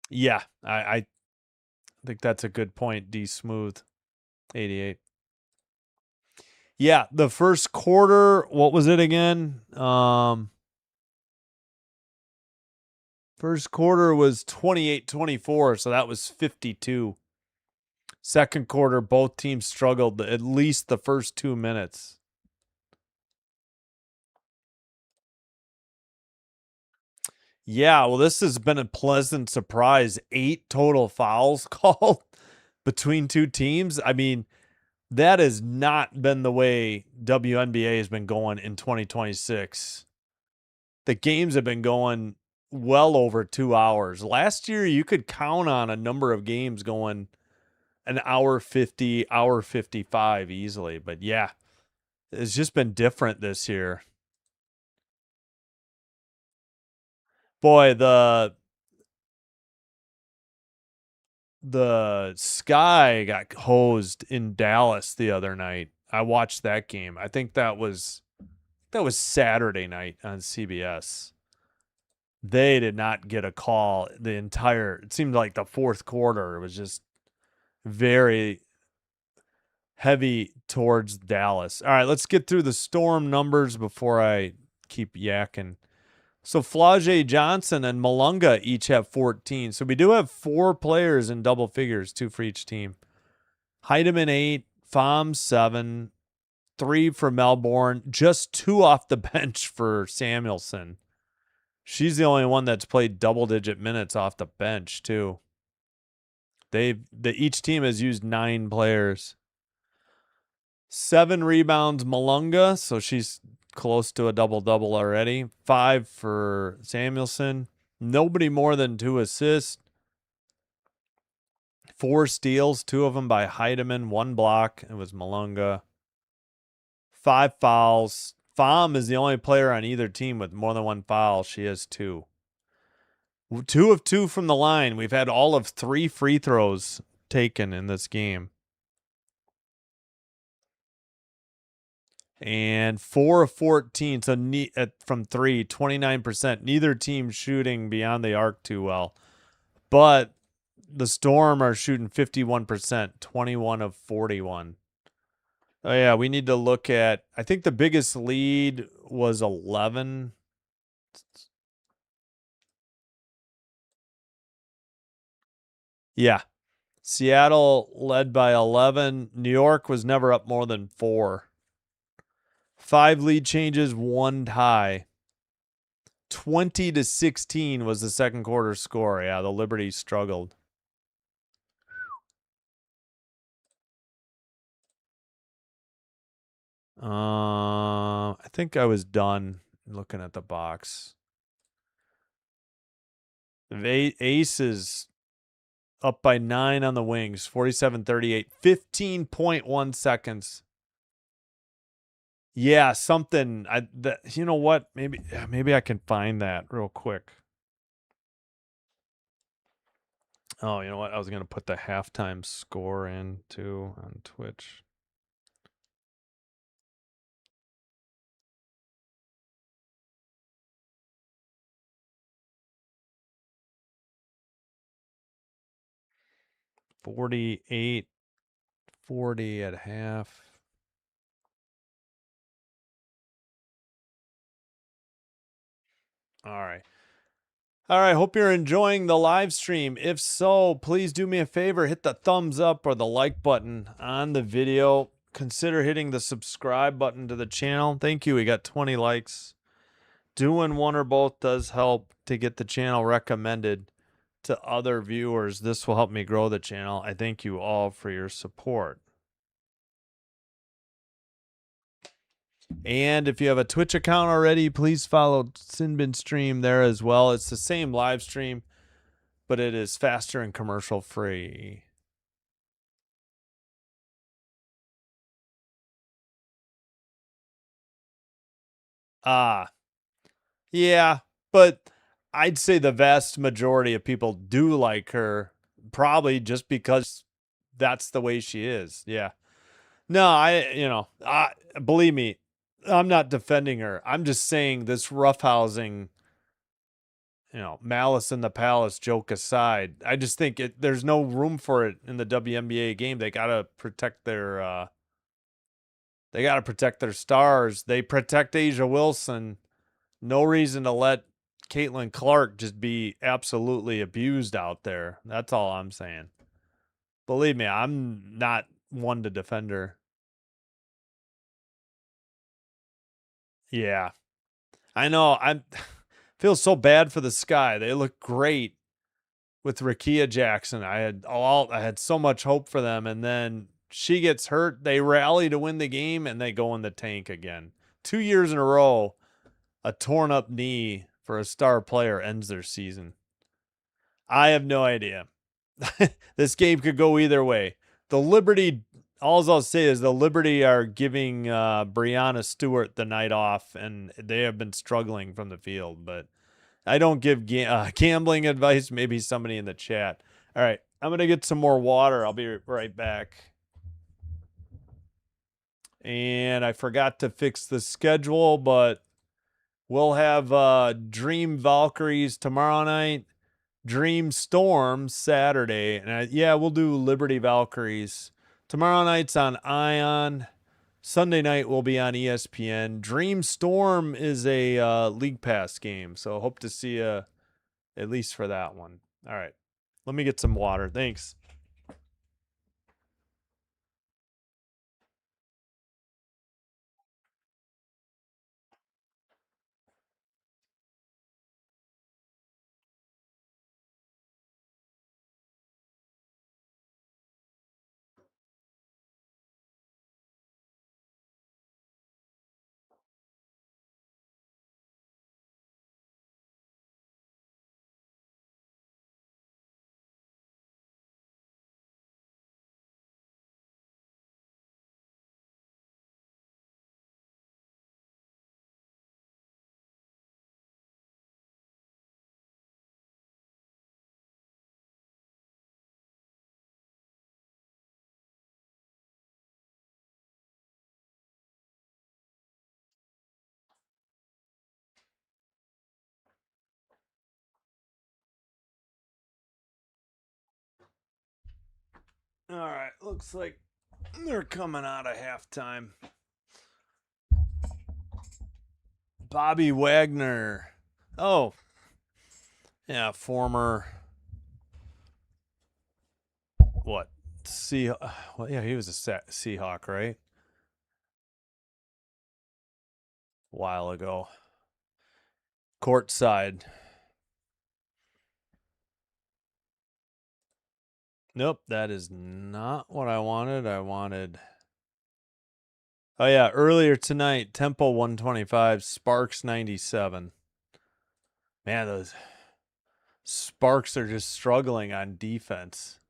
Yeah, I think that's a good point. D Smooth, 88. Yeah, the first quarter, what was it again? First quarter was 28-24, so that was 52. Second quarter, both teams struggled at least the first 2 minutes. Yeah, well, this has been a pleasant surprise. 8 total fouls called between two teams. I mean, that has not been the way WNBA has been going in 2026. The games have been going well over 2 hours. Last year, you could count on a number of games going an hour 50, hour 55 easily. But yeah, it's just been different this year. Boy, the Sky got hosed in Dallas the other night. I watched that game. I think that was Saturday night on CBS. They did not get a call the entire, it seemed like the fourth quarter. It was just very heavy towards Dallas. All right, let's get through the Storm numbers before I keep yakking. So Flau'jae Johnson and Malunga each have 14. So we do have 4 players in double figures, 2 for each team. Heidemann 8, Pham 7, 3 for Melbourne, just 2 off the bench for Samuelson. She's the only one that's played double-digit minutes off the bench too. Each team has used 9 players. 7 rebounds Malunga, so she's close to a double-double already. 5 for Samuelson. Nobody more than 2 assists. 4 steals, 2 of them by Heidemann, 1 block. It was Malunga. 5 fouls. Pham is the only player on either team with more than 1 foul. She has 2. 2 of 2 from the line. We've had all of 3 free throws taken in this game. And 4 of 14, so from 3, 29%. Neither team shooting beyond the arc too well. But the Storm are shooting 51%, 21 of 41. Oh, yeah, we need to look at, I think the biggest lead was 11. Yeah. Seattle led by 11. New York was never up more than 4. 5 lead changes, 1 tie. 20-16 was the second quarter score. Yeah, the Liberty struggled. I think I was done looking at the box. Aces up by 9 on the wings, 47-38, 15.1 seconds. Yeah, something. You know what? Maybe I can find that real quick. Oh, you know what? I was gonna put the halftime score in too on Twitch. $48.40 at half. All right. All right, hope you're enjoying the live stream. If so, please do me a favor, hit the thumbs up or the like button on the video. Consider hitting the subscribe button to the channel. Thank you. We got 20 likes. Doing one or both does help to get the channel recommended to other viewers. This will help me grow the channel. I thank you all for your support. And if you have a Twitch account already, please follow Sinbin Stream there as well. It's the same live stream, but it is faster and commercial free. Yeah, but I'd say the vast majority of people do like her, probably just because that's the way she is. Yeah. No, believe me, I'm not defending her. I'm just saying this roughhousing, malice in the palace joke aside, I just think there's no room for it in the WNBA game. They got to protect their stars. They protect Asia Wilson. No reason to let Caitlin Clark just be absolutely abused out there. That's all I'm saying. Believe me, I'm not one to defend her. Yeah. I know. Feels so bad for the Sky. They look great with Rakia Jackson. I had so much hope for them, and then she gets hurt. They rally to win the game, and they go in the tank again. 2 years in a row, a torn up knee for a star player ends their season. I have no idea. This game could go either way. The Liberty, all I'll say is the Liberty are giving Brianna Stewart the night off, and they have been struggling from the field. But I don't give gambling advice. Maybe somebody in the chat. All right, I'm going to get some more water. I'll be right back. And I forgot to fix the schedule, but we'll have Dream Valkyries tomorrow night. Dream Storm Saturday, and yeah, we'll do Liberty Valkyries. Tomorrow night's on Ion. Sunday night will be on ESPN. Dream Storm is a League Pass game, so hope to see you at least for that one. All right, let me get some water. Thanks. All right, looks like they're coming out of halftime. Bobby Wagner. Oh, yeah, former what? Well, yeah, he was a Seahawk, right? A while ago. Courtside. Nope, that is not what I wanted. Oh yeah, earlier tonight, Tempo 125, Sparks 97. Man, those Sparks are just struggling on defense.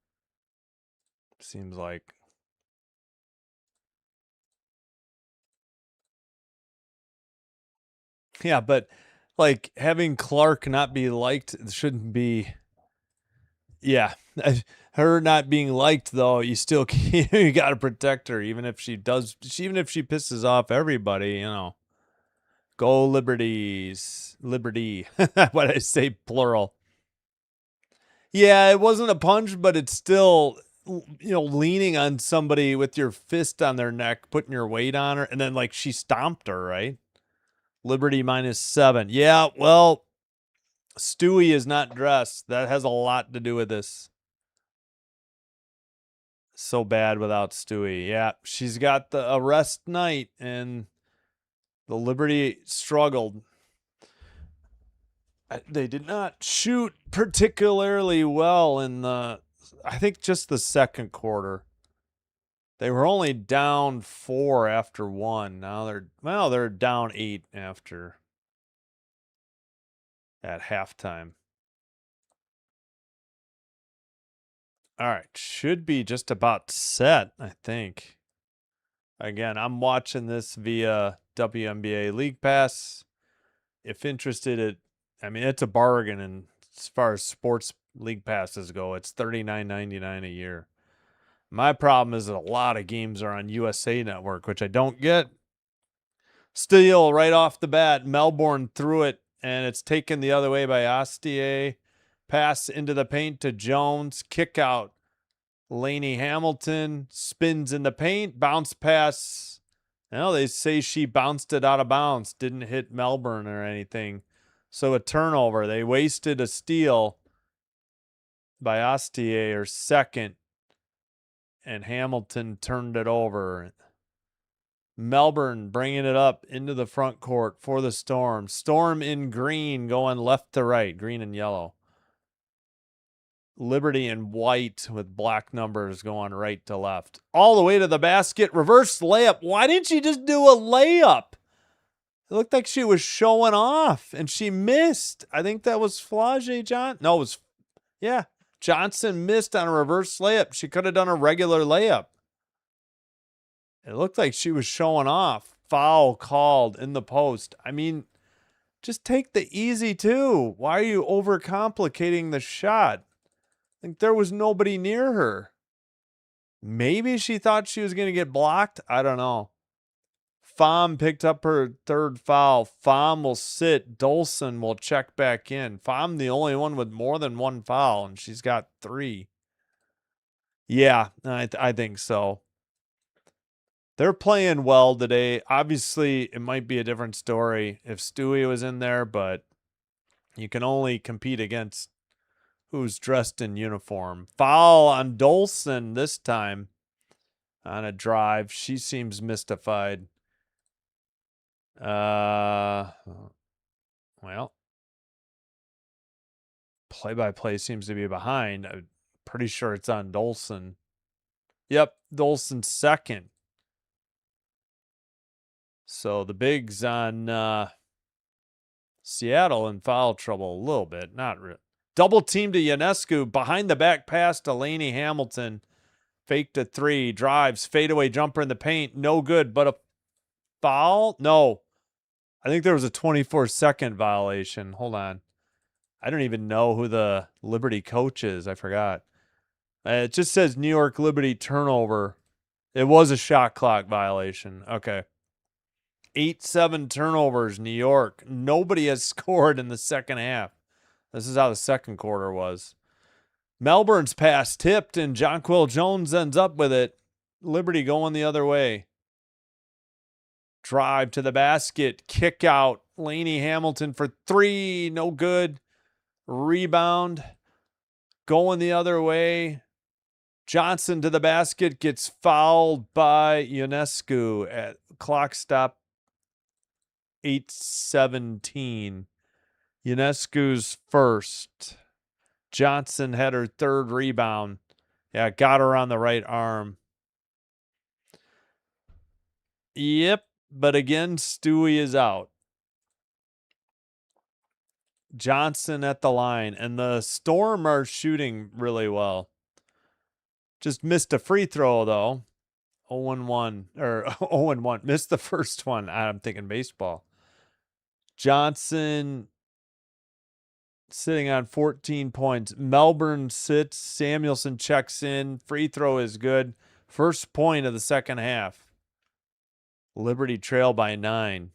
Seems like. Yeah, but like having Clark not be liked shouldn't be. Yeah, her not being liked though, you still you got to protect her, even if she pisses off everybody. Go Liberties, Liberty. What I say, plural. Yeah, it wasn't a punch, but it's still, leaning on somebody with your fist on their neck, putting your weight on her, and then like she stomped her, right? Liberty -7. Yeah, well, Stewie is not dressed. That has a lot to do with this. So bad without Stewie. Yeah, she's got a rest night, and the Liberty struggled. They did not shoot particularly well I think just the second quarter. They were only down 4 after 1. Now they're down 8 after at halftime. All right, should be just about set, I think. Again, I'm watching this via WNBA League Pass. If interested, it's a bargain, and as far as sports league passes go, it's $39.99 a year. My problem is that a lot of games are on USA Network, which I don't get. Still, right off the bat, Melbourne threw it, and it's taken the other way by Astier. Pass into the paint to Jones. Kick out. Lainey Hamilton spins in the paint. Bounce pass. Well, they say she bounced it out of bounds. Didn't hit Melbourne or anything. So a turnover. They wasted a steal by Astier, or second, and Hamilton turned it over. Melbourne bringing it up into the front court for the Storm. Storm in green going left to right, green and yellow. Liberty in white with black numbers going right to left. All the way to the basket. Reverse layup. Why didn't she just do a layup? It looked like she was showing off, and she missed. I think that was Flage John. No, it was, yeah. Johnson missed on a reverse layup. She could have done a regular layup. It looked like she was showing off. Foul called in the post. I mean, just take the easy two. Why are you overcomplicating the shot? I think there was nobody near her. Maybe she thought she was going to get blocked. I don't know. Pham picked up her third foul. Pham will sit. Dolson will check back in. Pham the only one with more than one foul, and she's got 3. Yeah, I think so. They're playing well today. Obviously, it might be a different story if Stewie was in there, but you can only compete against who's dressed in uniform. Foul on Dolson this time on a drive. She seems mystified. Well, play-by-play seems to be behind. I'm pretty sure it's on Dolson. Yep, Dolson's second. So the Bigs on Seattle in foul trouble a little bit. Not really. Double team to Ionescu. Behind the back pass to Lainey Hamilton. Faked a 3. Drives. Fadeaway jumper in the paint. No good, but a foul? No. I think there was a 24-second violation. Hold on. I don't even know who the Liberty coach is. I forgot. It just says New York Liberty turnover. It was a shot clock violation. Okay. 8-7 turnovers, New York. Nobody has scored in the second half. This is how the second quarter was. Melbourne's pass tipped, and Jonquil Jones ends up with it. Liberty going the other way. Drive to the basket. Kick out. Lainey Hamilton for 3. No good. Rebound. Going the other way. Johnson to the basket. Gets fouled by Ionescu at clock stop 8:17. Ionescu's first. Johnson had her third rebound. Yeah, got her on the right arm. Yep, but again, Stewie is out. Johnson at the line, and the Storm are shooting really well. Just missed a free throw, though. 0-1, or 0-1. Missed the first one. I'm thinking baseball. Johnson sitting on 14 points. Melbourne sits. Samuelson checks in. Free throw is good. First point of the second half. Liberty trail by 9.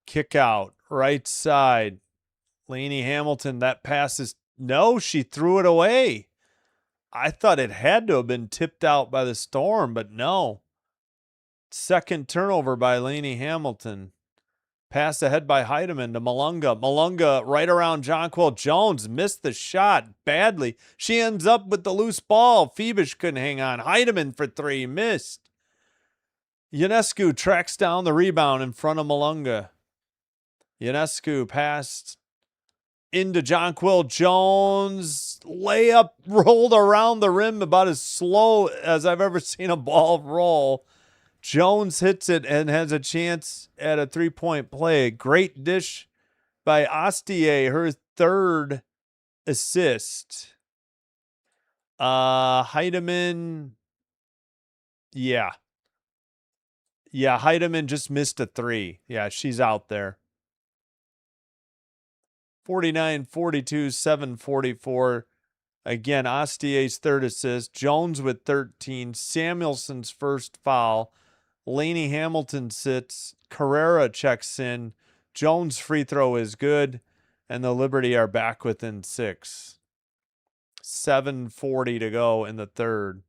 Kick out. Right side. Lainey Hamilton. That pass is... No, she threw it away. I thought it had to have been tipped out by the Storm, but no. Second turnover by Lainey Hamilton. Pass ahead by Heidemann to Malunga. Malunga right around Jonquil Jones. Missed the shot badly. She ends up with the loose ball. Phoebish couldn't hang on. Heidemann for 3. Missed. Ionescu tracks down the rebound in front of Malunga. Ionescu passed into Jonquil Jones. Layup rolled around the rim about as slow as I've ever seen a ball roll. Jones hits it and has a chance at a 3-point play. Great dish by Astier, her third assist. Heidemann. Yeah. Yeah, Heidemann just missed a 3. Yeah, she's out there. 49-42, 7:44. Again, Astier's third assist. Jones with 13. Samuelson's first foul. Lainey Hamilton sits. Carrera checks in. Jones' free throw is good. And the Liberty are back within 6. 7:40 to go in the third.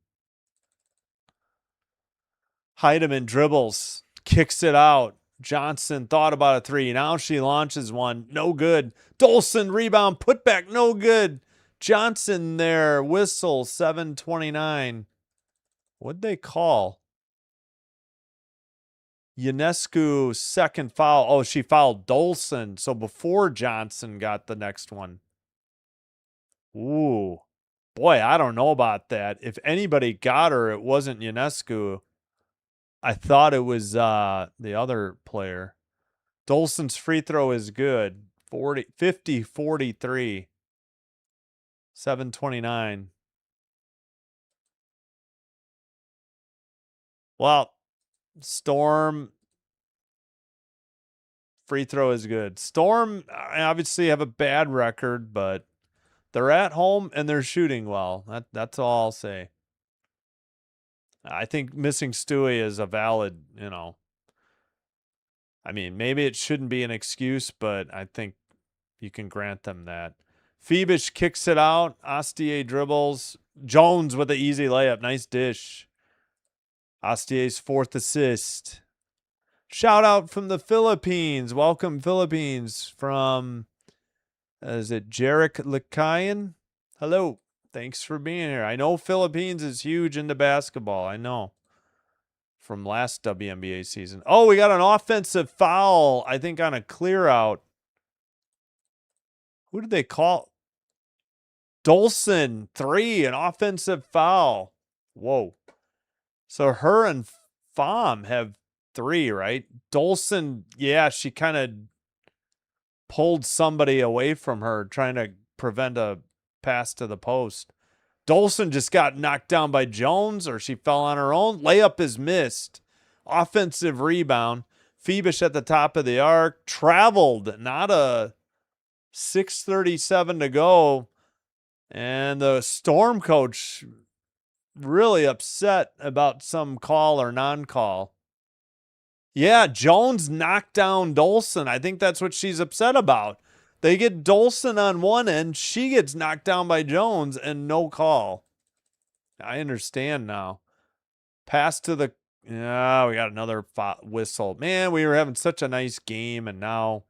Heidemann dribbles. Kicks it out. Johnson thought about a 3. Now she launches one. No good. Dolson rebound. Put back. No good. Johnson there. Whistle. 7:29. What'd they call? Ionescu, second foul. Oh, she fouled Dolson. So before Johnson got the next one. Ooh. Boy, I don't know about that. If anybody got her, it wasn't Ionescu. I thought it was the other player. Dolson's free throw is good. 50-43. 7:29. Well, Storm free throw is good. Storm obviously have a bad record, but they're at home and they're shooting well. That's all I'll say. I think missing Stewie is a valid, I mean, maybe it shouldn't be an excuse, but I think you can grant them that. Phoebish kicks it out. Astier dribbles. Jones with the easy layup. Nice dish. Astier's fourth assist. Shout out from the Philippines. Welcome, Philippines, from, is it Jarek Likayan? Hello. Thanks for being here. I know Philippines is huge into basketball. I know. From last WNBA season. Oh, we got an offensive foul, I think, on a clear out. Who did they call? Dolson, 3, an offensive foul. Whoa. So her and Pham have 3, right? Dolson, yeah, she kind of pulled somebody away from her, trying to prevent a pass to the post. Dolson just got knocked down by Jones, or she fell on her own. Layup is missed. Offensive rebound. Phoebish at the top of the arc. Traveled, not a 6:37 to go. And the Storm coach really upset about some call or non-call. Yeah, Jones knocked down Dolson. I think that's what she's upset about. They get Dolson on one end, she gets knocked down by Jones, and no call. I understand now. Pass to the... Yeah, we got another whistle. Man, we were having such a nice game, and now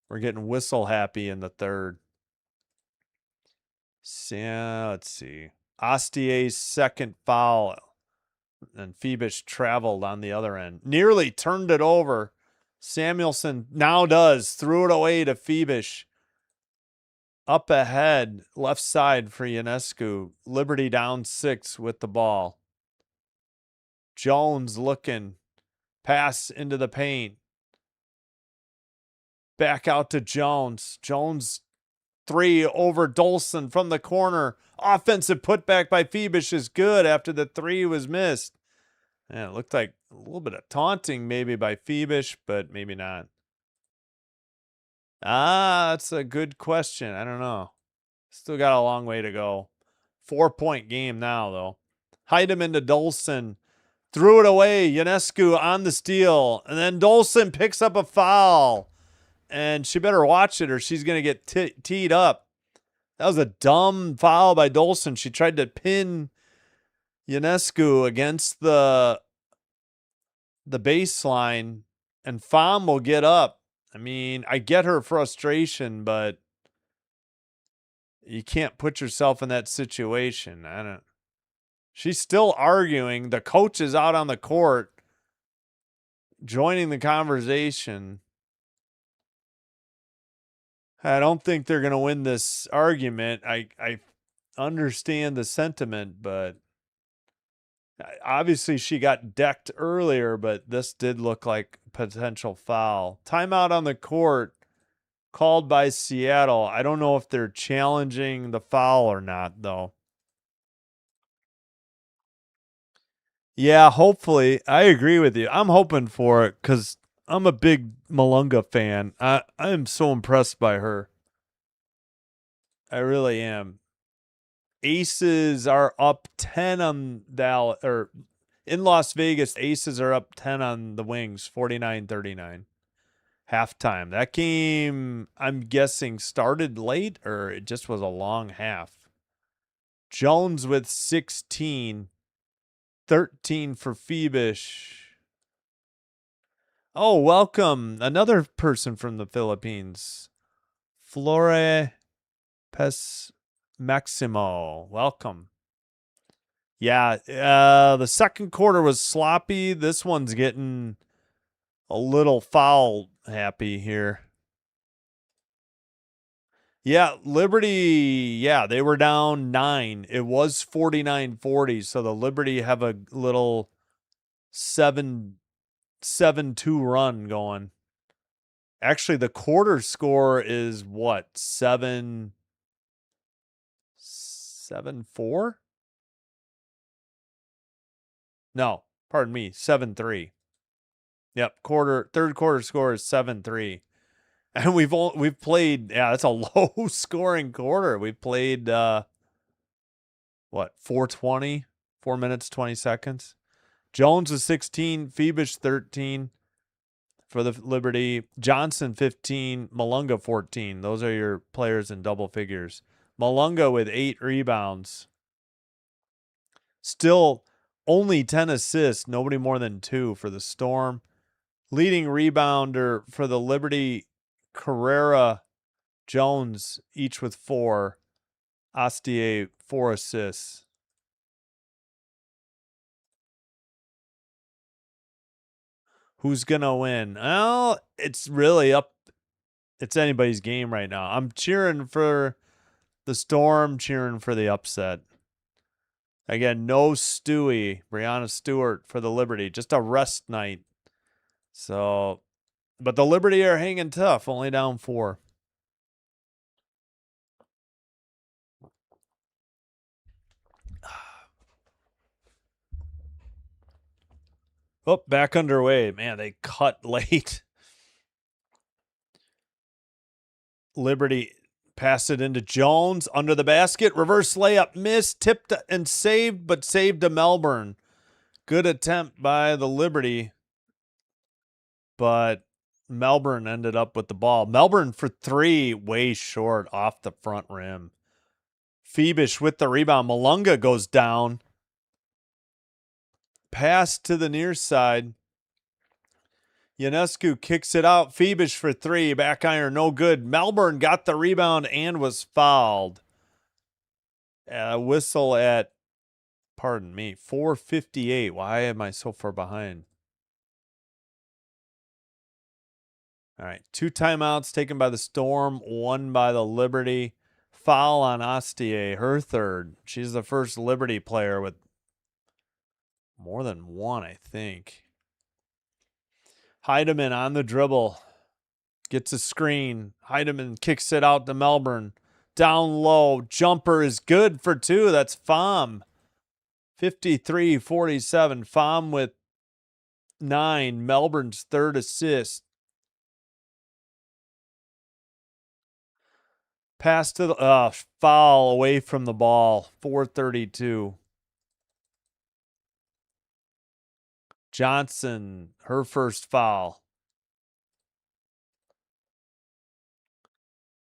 we're getting whistle happy in the third. So, yeah, let's see. Astier's second foul. And Phoebish traveled on the other end. Nearly turned it over. Samuelson now does. Threw it away to Phoebish. Up ahead, left side for Ionescu. Liberty down 6 with the ball. Jones looking. Pass into the paint. Back out to Jones. Jones 3 over Dolson from the corner. Offensive putback by Phoebish is good after the 3 was missed. Yeah, it looked like a little bit of taunting maybe by Phoebish, but maybe not. That's a good question. I don't know. Still got a long way to go. 4-point game now, though. Hide him into Dolson. Threw it away. Ionescu on the steal. And then Dolson picks up a foul. And she better watch it or she's going to get teed up. That was a dumb foul by Dolson. She tried to pin Ionescu against the baseline, and Pham will get up. I mean, I get her frustration, but you can't put yourself in that situation. She's still arguing. The coach is out on the court joining the conversation. I don't think they're going to win this argument. I understand the sentiment, but obviously she got decked earlier, but this did look like potential foul. Timeout on the court called by Seattle. I don't know if they're challenging the foul or not, though. Yeah, hopefully. I agree with you. I'm hoping for it because I'm a big Malunga fan. I am so impressed by her. I really am. Aces are up 10 on Dallas, or in Las Vegas, Aces are up 10 on the Wings, 49-39. Halftime. That game, I'm guessing, started late, or it just was a long half. Jones with 16. 13 for Phoebish. Oh, welcome. Another person from the Philippines. Flore Pes Maximo. Welcome. Yeah, the second quarter was sloppy. This one's getting a little foul happy here. Yeah, Liberty, yeah, they were down 9. It was 49-40, so the Liberty have a little 7-2 run going. Actually, the quarter score is what? 7-4? No, pardon me, 7-3. Yep, third quarter score is 7-3. And we've played, yeah, that's a low scoring quarter. We've played what, 4:20, 4 minutes 20 seconds. Jones was 16, Phoebish 13 for the Liberty, Johnson 15, Malunga 14. Those are your players in double figures. Malunga with 8 rebounds. Still only 10 assists, nobody more than 2 for the Storm. Leading rebounder for the Liberty, Carrera, Jones, each with 4. Astier, 4 assists. Who's going to win? Well, it's really up. It's anybody's game right now. I'm cheering for the Storm, cheering for the upset. Again, no Stewie, Brianna Stewart for the Liberty. Just a rest night. So, but the Liberty are hanging tough, only down 4. Oh, back underway. Man, they cut late. Liberty pass it into Jones under the basket. Reverse layup, missed, tipped and saved, but saved to Melbourne. Good attempt by the Liberty, but Melbourne ended up with the ball. Melbourne for 3, way short off the front rim. Phoebish with the rebound. Malunga goes down. Pass to the near side. Ionescu kicks it out. Phoebish for 3. Back iron, no good. Melbourne got the rebound and was fouled. Whistle at, pardon me, 4:58. Why am I so far behind? All right, 2 timeouts taken by the Storm, 1 by the Liberty. Foul on Astier, her 3rd. She's the first Liberty player with more than 1, I think. Heidemann on the dribble. Gets a screen. Heidemann kicks it out to Melbourne. Down low. Jumper is good for 2. That's Pham. 53-47. Pham with 9. Melbourne's 3rd assist. Pass to the foul away from the ball. 4:32. Johnson, her first foul.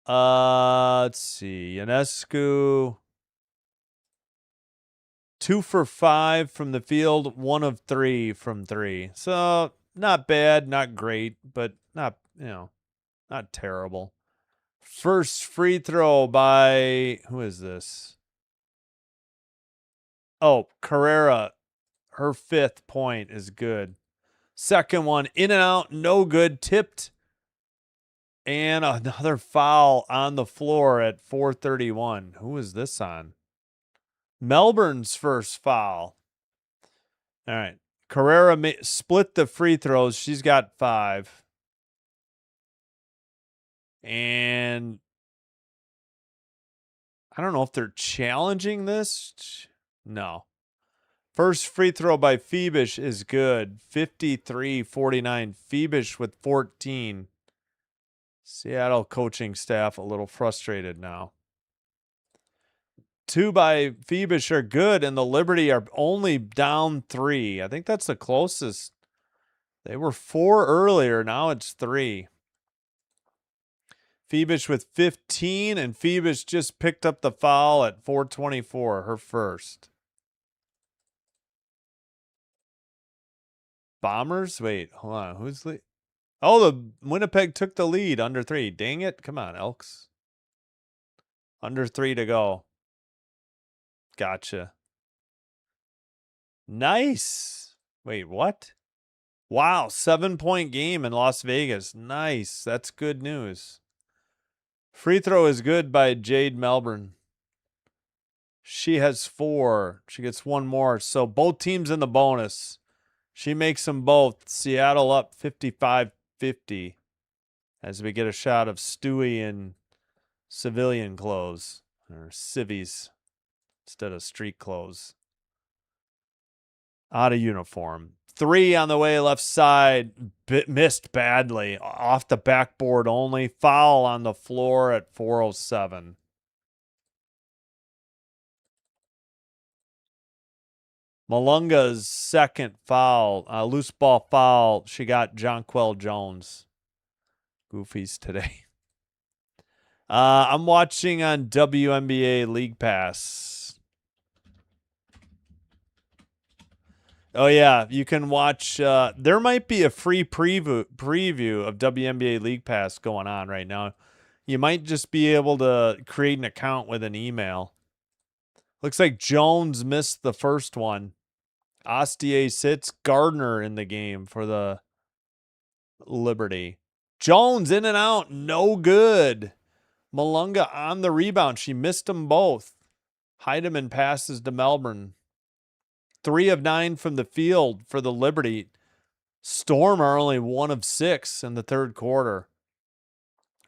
Let's see. Ionescu, 2 for 5 from the field, 1 of 3 from 3. So not bad, not great, but not, not terrible. First free throw by, who is this? Oh, Carrera. Her 5th point is good. Second one, in and out, no good. Tipped. And another foul on the floor at 4:31. Who is this on? Melbourne's first foul. All right. Carrera split the free throws. She's got 5. And I don't know if they're challenging this. No. First free throw by Phoebish is good. 53-49. Phoebish with 14. Seattle coaching staff a little frustrated now. 2 by Phoebish are good, and the Liberty are only down 3. I think that's the closest. They were 4 earlier. Now it's 3. Phoebish with 15, and Phoebish just picked up the foul at 4:24, her first. Bombers? Wait, hold on. Who's lead? Oh, the Winnipeg took the lead under 3. Dang it. Come on, Elks. Under 3 to go. Gotcha. Nice. Wait, what? Wow, 7-point game in Las Vegas. Nice. That's good news. Free throw is good by Jade Melbourne. She has 4. She gets one more. So both teams in the bonus. She makes them both. Seattle up 55-50 as we get a shot of Stewie in civilian clothes, or civvies instead of street clothes. Out of uniform. 3 on the way left side. Missed badly. Off the backboard only. Foul on the floor at 4:07. Malunga's second foul, loose ball foul. She got Jonquel Jones. Goofies today. I'm watching on WNBA League Pass. Oh, yeah. You can watch. There might be a free preview of WNBA League Pass going on right now. You might just be able to create an account with an email. Looks like Jones missed the first one. Astier sits. Gardner in the game for the Liberty. Jones in and out. No good. Malunga on the rebound. She missed them both. Heidemann passes to Melbourne. 3 of 9 from the field for the Liberty. Storm are only 1 of 6 in the third quarter.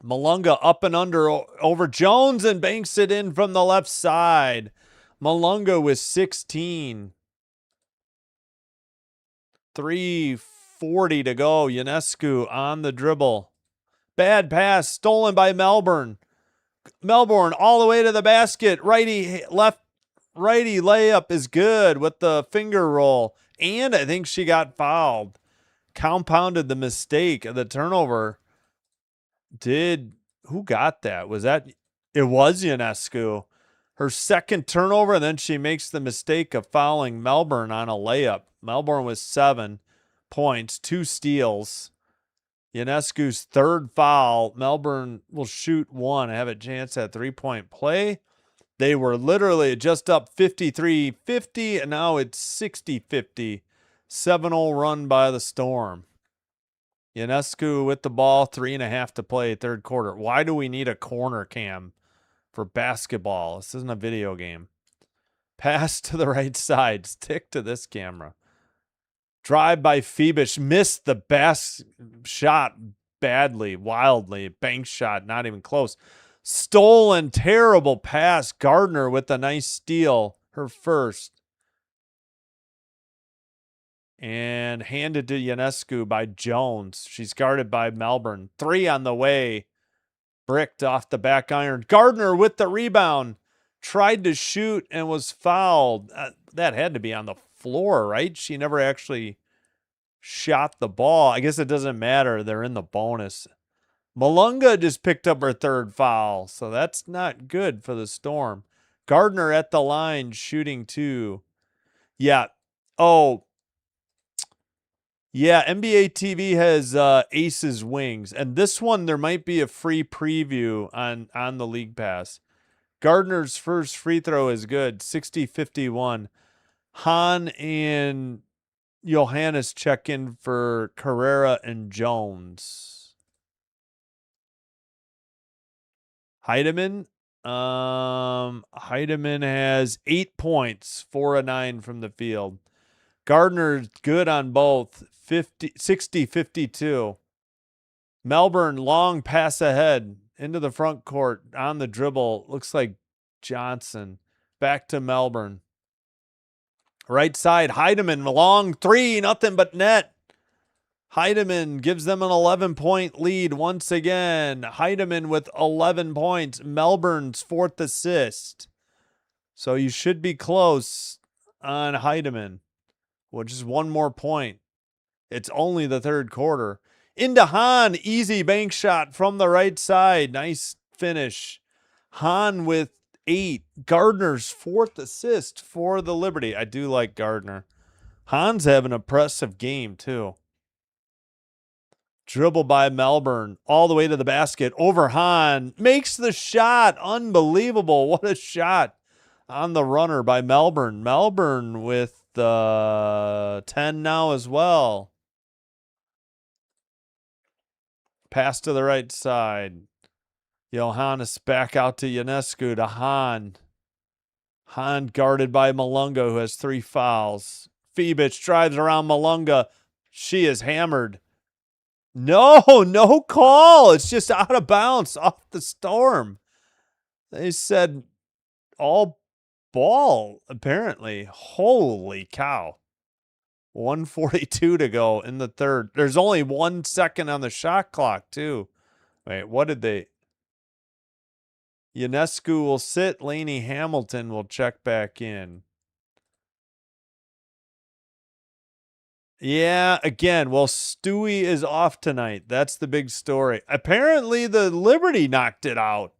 Malunga up and under over Jones and banks it in from the left side. Malunga with 16. 3:40 to go. Ionescu on the dribble. Bad pass stolen by Melbourne. Melbourne all the way to the basket. Righty layup is good with the finger roll. And I think she got fouled. Compounded the mistake of the turnover. Who got that? It was Ionescu. Her second turnover, and then she makes the mistake of fouling Melbourne on a layup. Melbourne with 7 points, 2 steals. Ionescu's third foul. Melbourne will shoot 1. Have a chance at 3-point play. They were literally just up 53-50, and now it's 60-50. 7-0 run by the Storm. Ionescu with the ball, 3.5 to play, third quarter. Why do we need a corner cam for basketball? This isn't a video game. Pass to the right side. Stick to this camera. Drive by Phoebus. Missed the shot badly, wildly. Bank shot, not even close. Stolen, terrible pass. Gardner with a nice steal. Her first. And handed to Ionescu by Jones. She's guarded by Melbourne. 3 on the way. Bricked off the back iron. Gardner with the rebound. Tried to shoot and was fouled. That had to be on the floor, right? She never actually shot the ball. I guess it doesn't matter. They're in the bonus. Malunga just picked up her third foul, so that's not good for the Storm. Gardner at the line shooting 2. Yeah. Oh, yeah, NBA TV has Aces Wings. And this one, there might be a free preview on the League Pass. Gardner's first free throw is good, 60-51. Hahn and Johannes check in for Carrera and Jones. Heidemann. Heidemann has 8 points, 4 of 9 from the field. Gardner's good on both, 60-52. Melbourne, long pass ahead into the front court on the dribble. Looks like Johnson. Back to Melbourne. Right side, Heidemann, long 3, nothing but net. Heidemann gives them an 11-point lead once again. Heidemann with 11 points. Melbourne's 4th assist. So you should be close on Heidemann. Well, just 1 more point. It's only the third quarter. Into Hahn. Easy bank shot from the right side. Nice finish. Hahn with 8. Gardner's 4th assist for the Liberty. I do like Gardner. Hahn's having an impressive game, too. Dribble by Melbourne. All the way to the basket. Over Hahn. Makes the shot. Unbelievable. What a shot on the runner by Melbourne. Melbourne with 10 now as well. Pass to the right side. Johannes back out to Ionescu to Hahn. Hahn guarded by Malunga, who has 3 fouls. Fibic drives around Malunga. She is hammered. No call. It's just out of bounds off the Storm. They said all ball, apparently. Holy cow. 1:42 to go in the third. There's only 1 second on the shot clock, too. Wait, what did they... Ionescu will sit. Laney Hamilton will check back in. Yeah, again, well, Stewie is off tonight. That's the big story. Apparently, the Liberty knocked it out.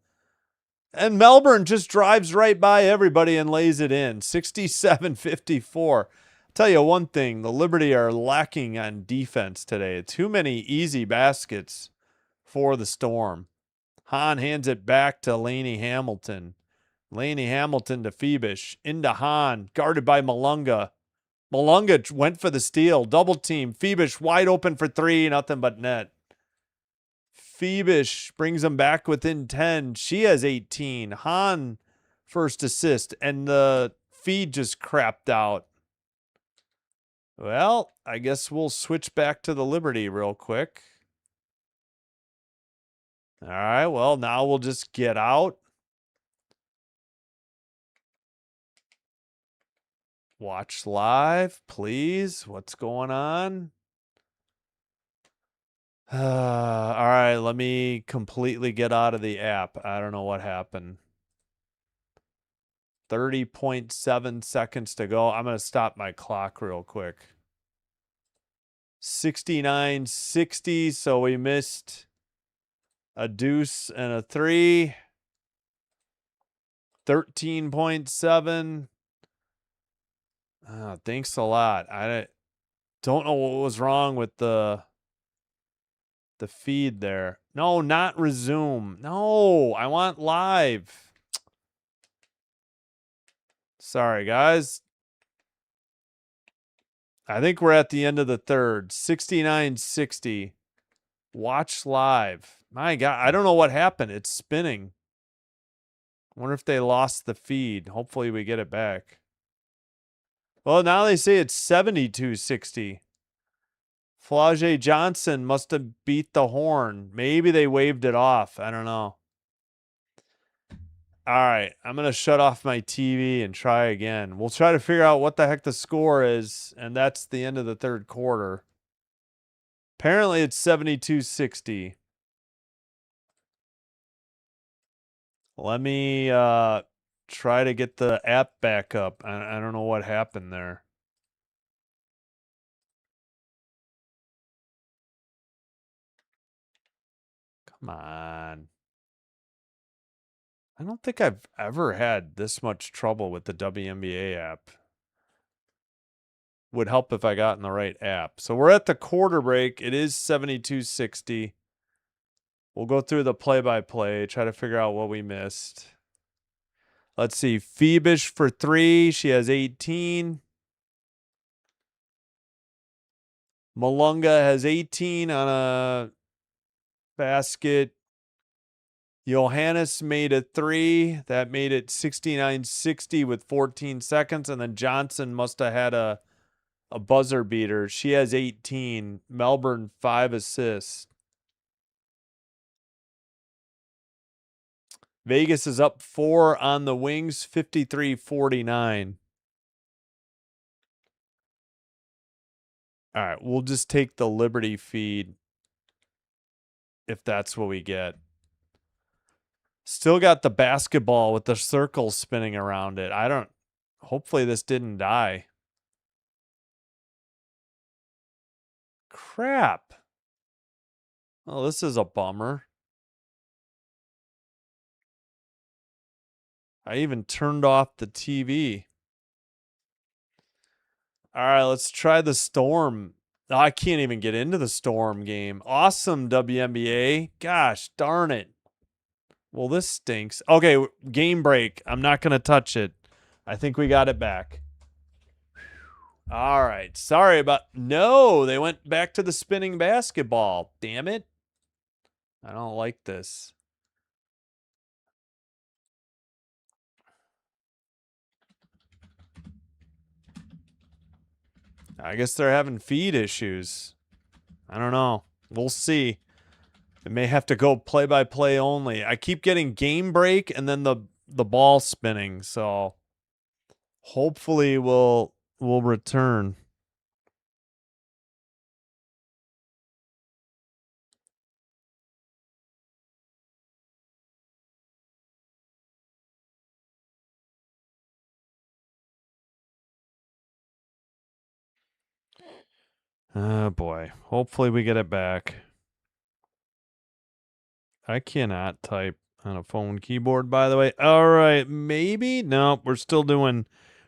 And Melbourne just drives right by everybody and lays it in. 67-54. Tell you one thing, the Liberty are lacking on defense today. Too many easy baskets for the Storm. Hahn hands it back to Laney Hamilton. Laney Hamilton to Fibish. Into Hahn, guarded by Malunga. Malunga went for the steal. Double team. Fibish wide open for 3. Nothing but net. Fibish brings him back within 10. She has 18. Hahn first assist. And the feed just crapped out. Well, I guess we'll switch back to the Liberty real quick. All right, well, now we'll just get out. Watch live, please. What's going on? All right, let me completely get out of the app. I don't know what happened. 30.7 seconds to go. I'm going to stop my clock real quick. 69-60, so we missed a deuce and a 3. 13.7. Thanks a lot. I don't know what was wrong with the feed there. No, not resume. No, I want live. Sorry, guys. I think we're at the end of the third. 69-60. Watch live. My God, I don't know what happened. It's spinning. I wonder if they lost the feed. Hopefully we get it back. Well, now they say it's 72-60. Flau'jae Johnson must have beat the horn. Maybe they waved it off. I don't know. All right, I'm going to shut off my TV and try again. We'll try to figure out what the heck the score is, and that's the end of the third quarter. Apparently, it's 72-60. Let me try to get the app back up. I don't know what happened there. Come on. I don't think I've ever had this much trouble with the WNBA app. Would help if I got in the right app. So we're at the quarter break. It is 72-60. We'll go through the play-by-play, try to figure out what we missed. Let's see. Fibish for 3. She has 18. Malunga has 18 on a basket. Johannes made a 3. That made it 69-60 with 14 seconds. And then Johnson must have had a buzzer beater. She has 18. Melbourne, 5 assists. Vegas is up 4 on the Wings, 53-49. All right, we'll just take the Liberty feed if that's what we get. Still got the basketball with the circle spinning around it. Hopefully this didn't die. Crap. Oh, this is a bummer. I even turned off the TV. All right, let's try the Storm. Oh, I can't even get into the Storm game. Awesome, WNBA. Gosh, darn it. Well, this stinks. Okay, game break. I'm not going to touch it. I think we got it back. All right. Sorry about... No, they went back to the spinning basketball. Damn it. I don't like this. I guess they're having feed issues. I don't know. We'll see. It may have to go play-by-play only. I keep getting game break and then the ball spinning, so hopefully we'll return. Oh boy. Hopefully we get it back. I cannot type on a phone keyboard, by the way. All right, maybe. No, we're still doing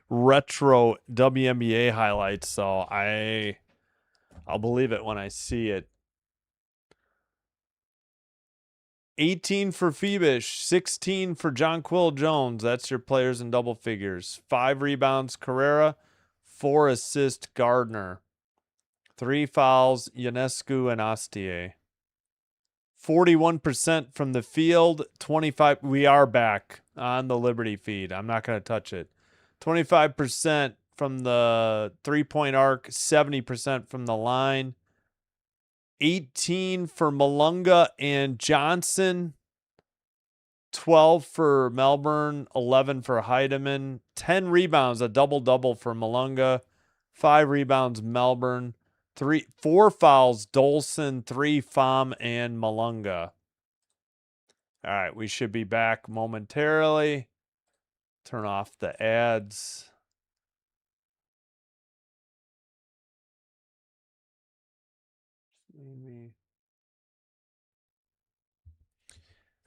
retro WNBA highlights, so I'll believe it when I see it. 18 for Phoebish, 16 for Jonquil Jones. That's your players in double figures. 5 rebounds, Carrera. 4 assists, Gardner. 3 fouls, Ionescu and Astier. 41% from the field, 25. We are back on the Liberty feed. I'm not going to touch it. 25% from the 3-point arc, 70% from the line. 18 for Malunga and Johnson. 12 for Melbourne, 11 for Heidemann. 10 rebounds, a double-double for Malunga. 5 rebounds, Melbourne. 4 fouls, Dolson, 3 Pham, and Malunga. All right, we should be back momentarily. Turn off the ads.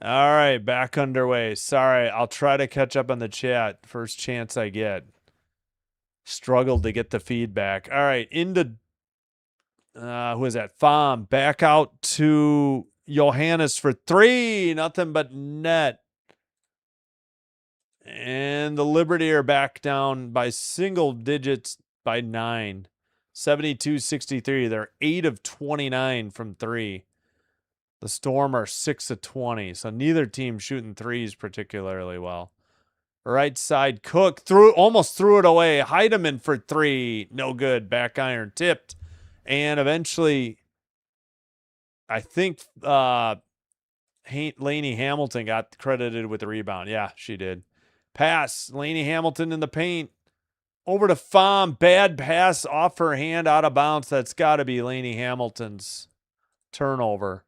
All right, back underway. Sorry, I'll try to catch up on the chat first chance I get. Struggled to get the feedback. All right, into who is that? Pham back out to Johannes for 3. Nothing but net. And the Liberty are back down by single digits by 9. 72-63. They're 8 of 29 from 3. The Storm are 6 of 20. So neither team shooting threes particularly well. Right side, Cook almost threw it away. Heidemann for 3. No good. Back iron tipped. And eventually, I think Lainey Hamilton got credited with the rebound. Yeah, she did. Pass. Lainey Hamilton in the paint. Over to Pham. Bad pass off her hand out of bounds. That's got to be Lainey Hamilton's turnover.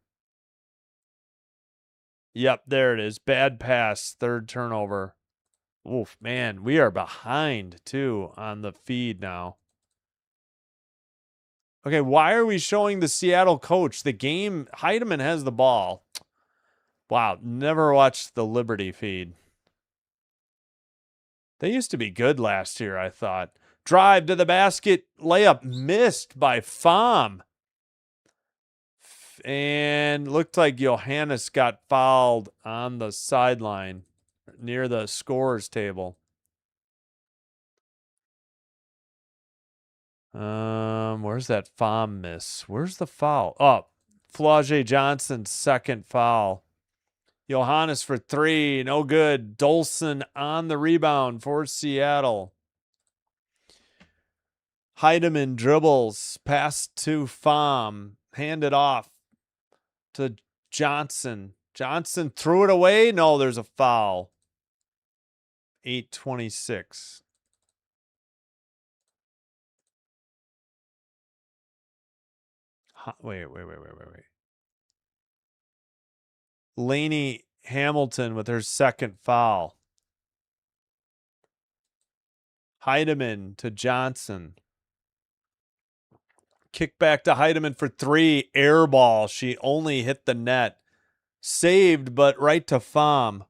Yep, there it is. Bad pass. 3rd turnover. Oof, man, we are behind, too, on the feed now. Okay, why are we showing the Seattle coach? The game, Heidemann has the ball. Wow, never watched the Liberty feed. They used to be good last year, I thought. Drive to the basket, layup missed by Pham. And looked like Johannes got fouled on the sideline near the scorer's table. Where's that Pham miss? Where's the foul? Oh, Flau'jae Johnson's 2nd foul. Johannes for 3, no good. Dolson on the rebound for Seattle. Heidemann dribbles, pass to Pham, handed off to Johnson. Johnson threw it away. No, there's a foul. 8:26. Wait. Lainey Hamilton with her 2nd foul. Heidemann to Johnson. Kick back to Heidemann for 3. Air ball. She only hit the net. Saved, but right to Pham.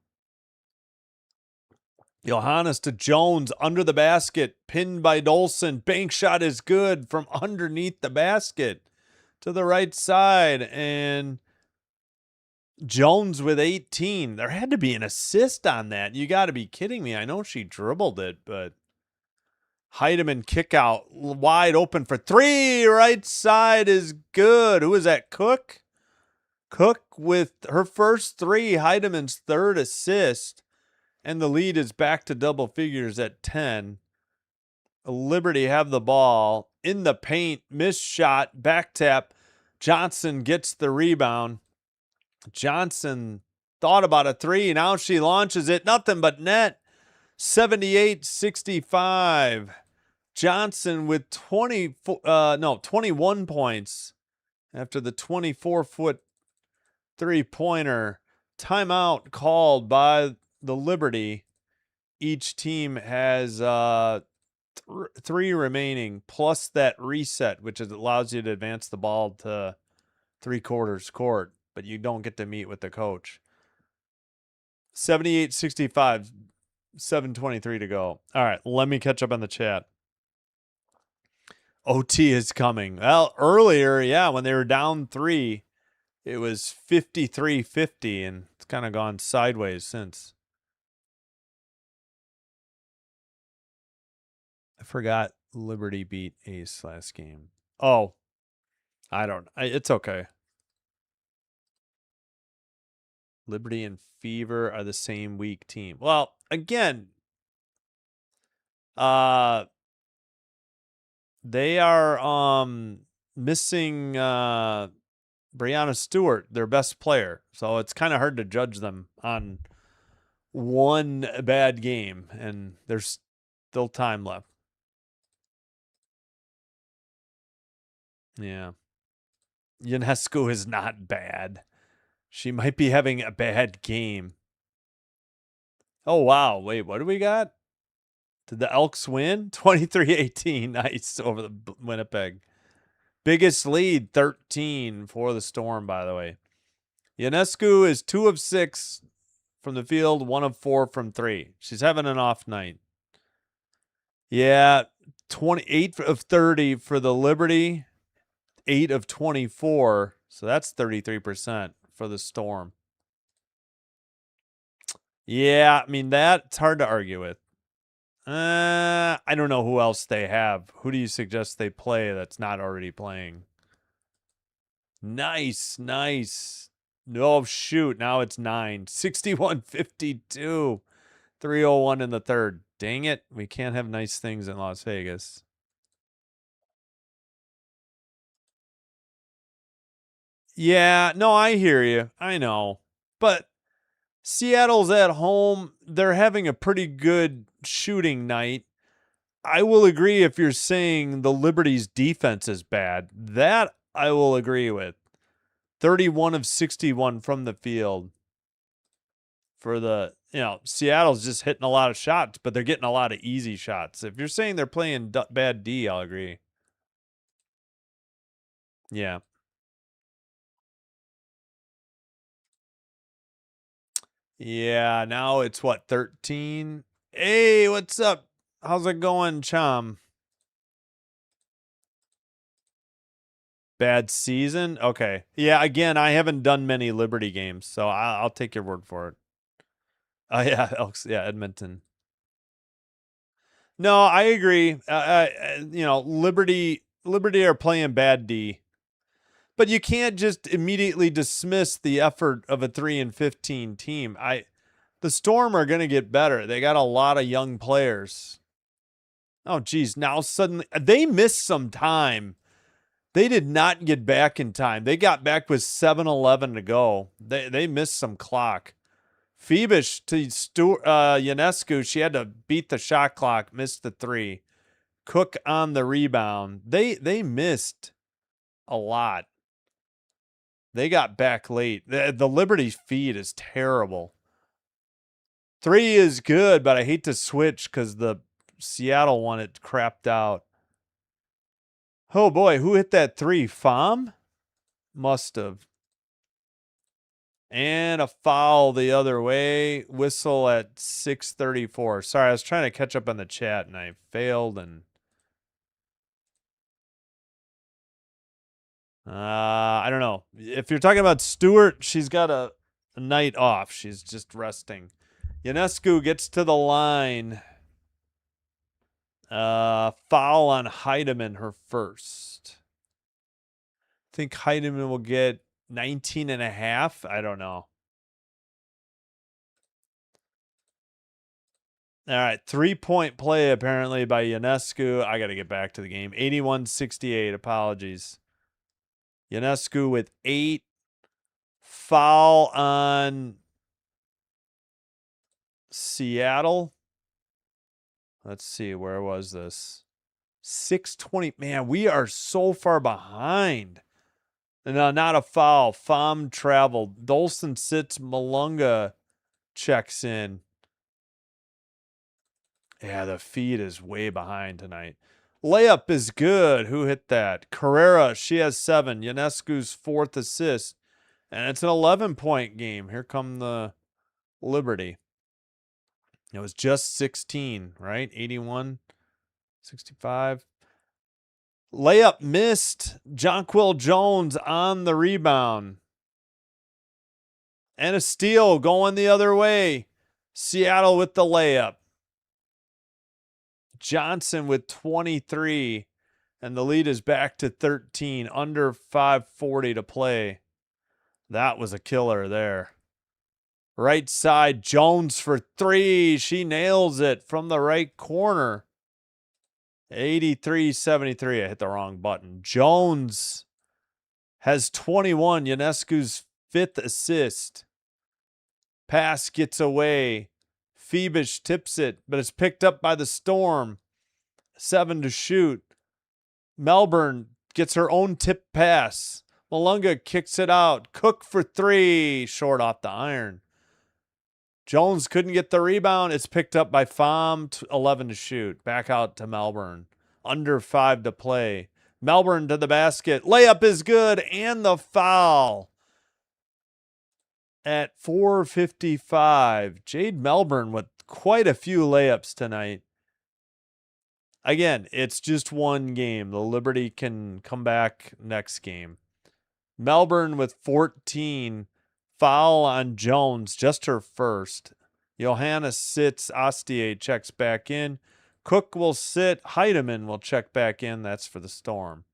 Johannes to Jones under the basket. Pinned by Dolson. Bank shot is good from underneath the basket to the right side. And Jones with 18. There had to be an assist on that. You got to be kidding me. I know she dribbled it, but Heidemann kick out wide open for 3. Right side is good. Who is that? Cook? Cook with her first 3, Heideman's third assist, and the lead is back to double figures at 10. Liberty have the ball in the paint, missed shot, back tap. Johnson gets the rebound. Johnson thought about a 3. Now she launches it. Nothing but net. 78-65. Johnson with 21 points after the 24-foot three-pointer. Timeout called by the Liberty. Each team has 3 remaining, plus that reset, which allows you to advance the ball to 3/4 court, but you don't get to meet with the coach. 78-65, 7:23 to go. All right, let me catch up on the chat. OT is coming. Well, earlier, yeah, when they were down 3, it was 53-50, and it's kind of gone sideways since. I forgot Liberty beat Ace last game. Oh, it's okay. Liberty and Fever are the same weak team. Well, again, they are missing Brianna Stewart, their best player. So it's kind of hard to judge them on one bad game, and there's still time left. Yeah. Ionescu is not bad. She might be having a bad game. Oh, wow. Wait, what do we got? Did the Elks win? 23-18. Nice over the Winnipeg. Biggest lead, 13 for the Storm, by the way. Ionescu is 2 of 6 from the field, 1 of 4 from 3. She's having an off night. Yeah, 28 of 30 for the Liberty, 8 of 24. So that's 33% for the Storm. Yeah, I mean, that's hard to argue with. I don't know who else they have. Who do you suggest they play that's not already playing? Nice. No, shoot. Now it's 9. 61-52. 3:01 in the third. Dang it. We can't have nice things in Las Vegas. Yeah, no, I hear you. I know. But Seattle's at home. They're having a pretty good shooting night. I will agree if you're saying the Liberty's defense is bad. That I will agree with. 31 of 61 from the field. For the, Seattle's just hitting a lot of shots, but they're getting a lot of easy shots. If you're saying they're playing bad D, I'll agree. Yeah. Yeah, now it's what, 13? Hey, what's up? How's it going, chum? Bad season? Okay. Yeah, again, I haven't done many Liberty games, so I'll take your word for it. Oh, yeah, Elks. Yeah, Edmonton. No, I agree. Liberty are playing bad D. But you can't just immediately dismiss the effort of a 3-15 team. The Storm are going to get better. They got a lot of young players. Oh, geez. Now suddenly they missed some time. They did not get back in time. They got back with 7:11 to go. They missed some clock. Phoebish to Ionescu. She had to beat the shot clock, missed the 3. Cook on the rebound. They missed a lot. They got back late. The Liberty feed is terrible. 3 is good, but I hate to switch because the Seattle one, it crapped out. Oh, boy. Who hit that 3? Pham? Must have. And a foul the other way. Whistle at 6:34. Sorry, I was trying to catch up on the chat, and I failed. And I don't know. If you're talking about Stewart, she's got a night off. She's just resting. Ionescu gets to the line. Foul on Heideman, her first. I think Heideman will get 19.5. I don't know. All right, 3-point play apparently by Ionescu. I got to get back to the game. 81-68. Apologies. Ionescu with 8. Foul on Seattle. Let's see, where was this? 6:20. Man, we are so far behind. No, not a foul. Pham traveled. Dolson sits. Malunga checks in. Yeah, the feed is way behind tonight. Layup is good. Who hit that? Carrera, she has 7. Ionescu's 4th assist. And it's an 11-point game. Here come the Liberty. It was just 16, right? 81, 65. Layup missed. Jonquil Jones on the rebound. And a steal going the other way. Seattle with the layup. Johnson with 23. And the lead is back to 13. Under 5:40 to play. That was a killer there. Right side, Jones for 3. She nails it from the right corner. 83-73. I hit the wrong button. Jones has 21. Ionescu's 5th assist. Pass gets away. Phoebish tips it, but it's picked up by the Storm. 7 to shoot. Melbourne gets her own tip pass. Malunga kicks it out. Cook for 3. Short off the iron. Jones couldn't get the rebound. It's picked up by Pham. 11 to shoot. Back out to Melbourne. Under 5 to play. Melbourne to the basket. Layup is good. And the foul. At 4:55. Jade Melbourne with quite a few layups tonight. Again, it's just one game. The Liberty can come back next game. Melbourne with 14. Foul on Jones, just her first. Johanna sits. Astier checks back in. Cook will sit. Heidemann will check back in. That's for the Storm.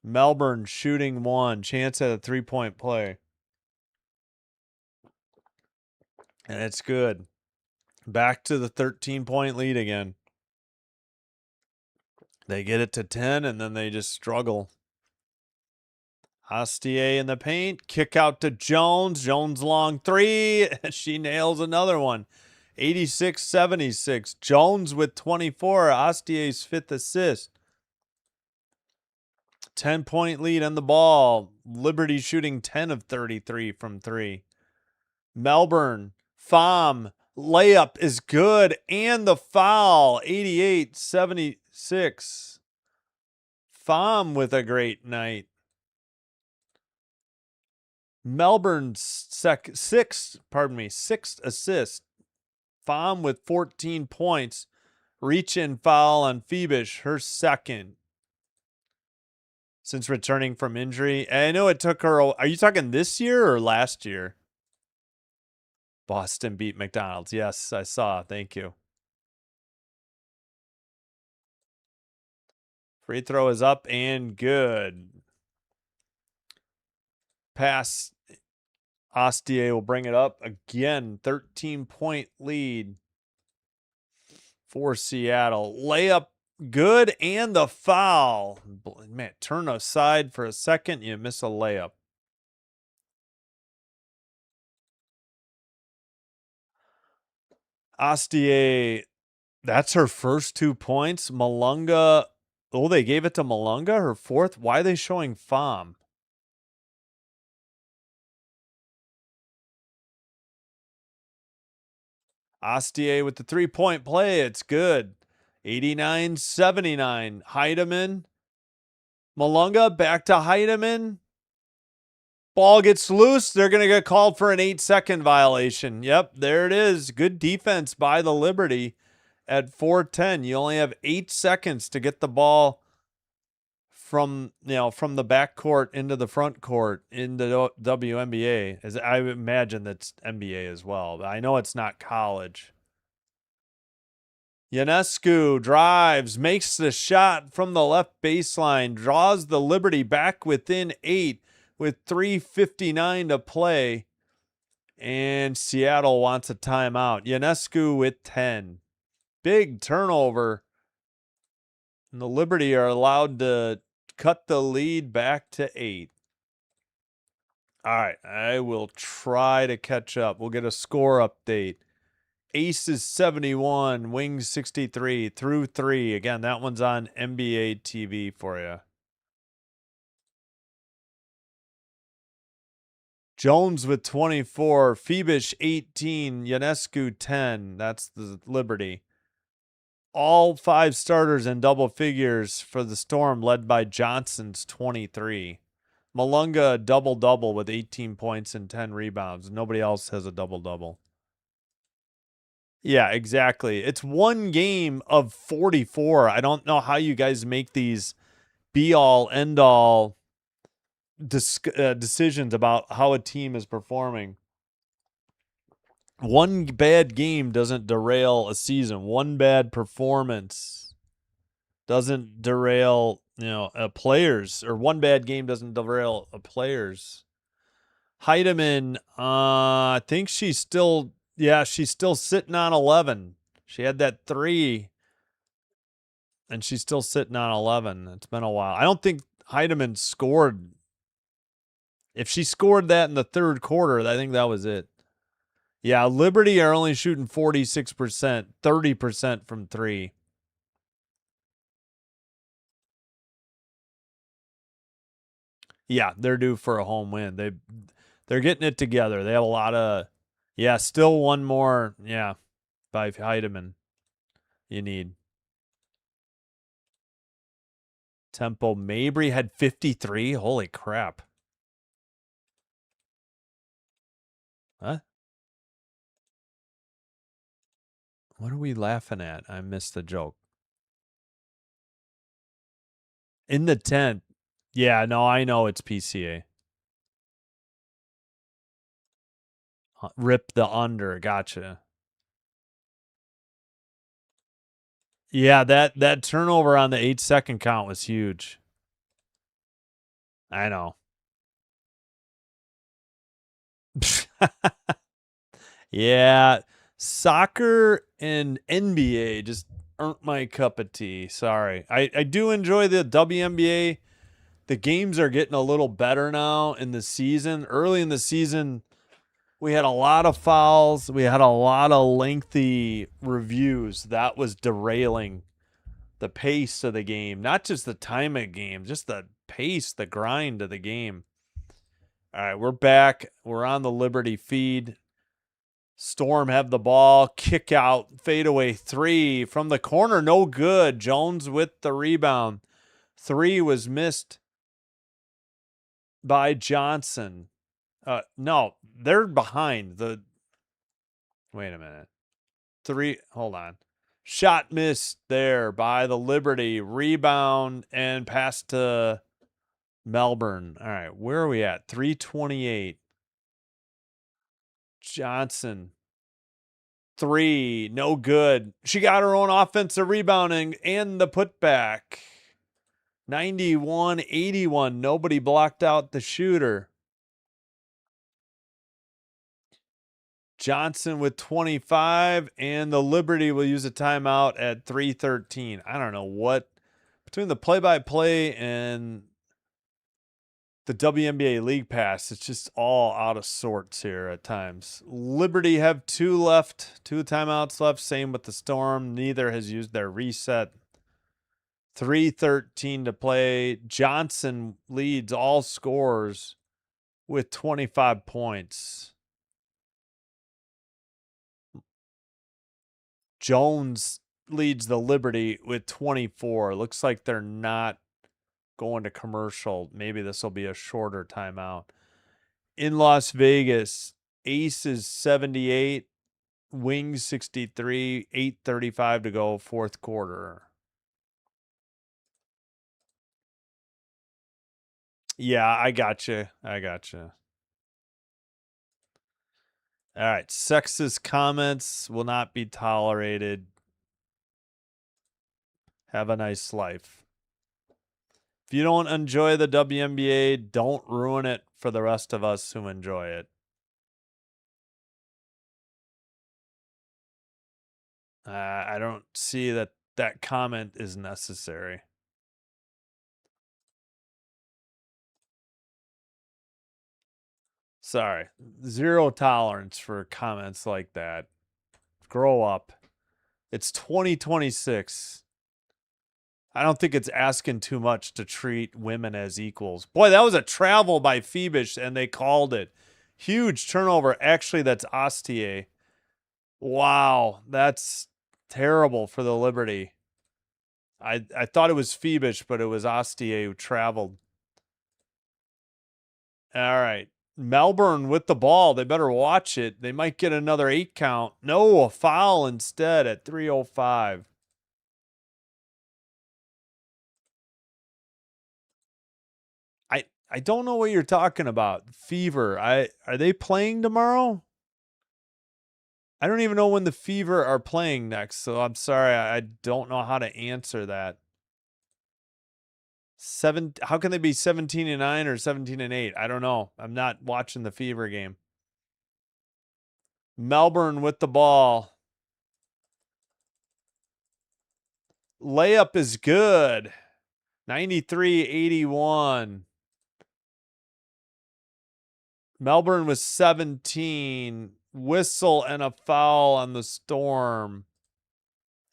Melbourne shooting 1. Chance at a 3-point play. And it's good. Back to the 13-point lead again. They get it to 10, and then they just struggle. Astier in the paint. Kick out to Jones. Jones long 3. She nails another one. 86-76. Jones with 24. Astier's 5th assist. 10-point lead on the ball. Liberty shooting 10 of 33 from 3. Melbourne. Pham. Layup is good. And the foul. 88-76. Pham with a great night. Melbourne's sixth assist. Pham with 14 points. Reach in foul on Phoebish, her 2nd. Since returning from injury. And I know it took her. Are you talking this year or last year? Boston beat McDonald's. Yes, I saw. Thank you. Free throw is up and good. Pass. Astier will bring it up again. 13-point lead for Seattle. Layup good and the foul. Man, turn aside for a second. You miss a layup. Astier, that's her first 2 points. Malunga. Oh, they gave it to Malunga, her 4th. Why are they showing Pham? Astier with the 3-point play. It's good. 89-79. Heidemann. Malunga back to Heidemann. Ball gets loose. They're going to get called for an 8-second violation. Yep, there it is. Good defense by the Liberty at 4:10. You only have 8 seconds to get the ball from the backcourt into the front court in the WNBA. As I imagine that's NBA as well, but I know it's not college. Ionescu drives, makes the shot from the left baseline, draws the Liberty back within 8 with 3:59 to play. And Seattle wants a timeout. Ionescu with 10. Big turnover. And the Liberty are allowed to cut the lead back to 8. All right, I will try to catch up. We'll get a score update. Aces 71, Wings 63 through 3. Again, that one's on NBA TV for you. Jones with 24, Phoebish 18, Ionescu 10. That's the Liberty. All 5 starters in double figures for the Storm, led by Johnson's 23. Malunga double-double with 18 points and 10 rebounds. Nobody else has a double-double. Yeah, exactly. It's one game of 44. I don't know how you guys make these be-all, end-all decisions about how a team is performing. One bad game doesn't derail a season. One bad performance doesn't derail, players, or one bad game doesn't derail a players. Heidemann, I think she's still sitting on 11. She had that 3, and she's still sitting on 11. It's been a while. I don't think Heidemann scored. If she scored that in the third quarter, I think that was it. Yeah, Liberty are only shooting 46%, 30% from 3. Yeah, they're due for a home win. They're getting it together. They have a lot of, still one more, by Heidemann you need. Tempo Mabry had 53. Holy crap. Huh? What are we laughing at? I missed the joke. In the 10th. Yeah, no, I know it's PCA. Rip the under. Gotcha. Yeah, that turnover on the 8-second count was huge. I know. Yeah, soccer and NBA just aren't my cup of tea. Sorry. I do enjoy the WNBA. The games are getting a little better now in the season. Early in the season, we had a lot of fouls. We had a lot of lengthy reviews. That was derailing the pace of the game. Not just the time of the game, just the pace, the grind of the game. All right, we're back. We're on the Liberty feed. Storm have the ball, kick out, fadeaway 3 from the corner, no good. Jones with the rebound. 3 was missed by Johnson. No, they're behind. Wait a minute. 3, hold on. Shot missed there by the Liberty. Rebound and pass to Melbourne. All right, where are we at? 3:28. Johnson. 3, no good. She got her own offensive rebounding and the putback. 91-81. Nobody blocked out the shooter. Johnson with 25, and the Liberty will use a timeout at 3:13. I don't know what, between the play-by-play and the WNBA League Pass, it's just all out of sorts here at times. Liberty have 2 left, 2 timeouts left. Same with the Storm. Neither has used their reset. 3:13 to play. Johnson leads all scorers with 25 points. Jones leads the Liberty with 24. Looks like they're not going to commercial. Maybe this will be a shorter timeout. In Las Vegas, Aces 78, Wings 63, 8:35 to go, fourth quarter. Yeah, I got you. All right, sexist comments will not be tolerated. Have a nice life. If you don't enjoy the WNBA, don't ruin it for the rest of us who enjoy it. I don't see that comment is necessary. Sorry. Zero tolerance for comments like that. Grow up. It's 2026. I don't think it's asking too much to treat women as equals. Boy, that was a travel by Phoebus, and they called it. Huge turnover. Actually, that's Astier. Wow, that's terrible for the Liberty. I thought it was Phoebus, but it was Astier who traveled. All right. Melbourne with the ball. They better watch it. They might get another 8 count. No, a foul instead at 3:05. I don't know what you're talking about. Fever. Are they playing tomorrow? I don't even know when the Fever are playing next, so I'm sorry. I don't know how to answer that. How can they be 17-9 or 17-8? I don't know. I'm not watching the Fever game. Melbourne with the ball. Layup is good. 93-81. Melbourne was 17. Whistle and a foul on the Storm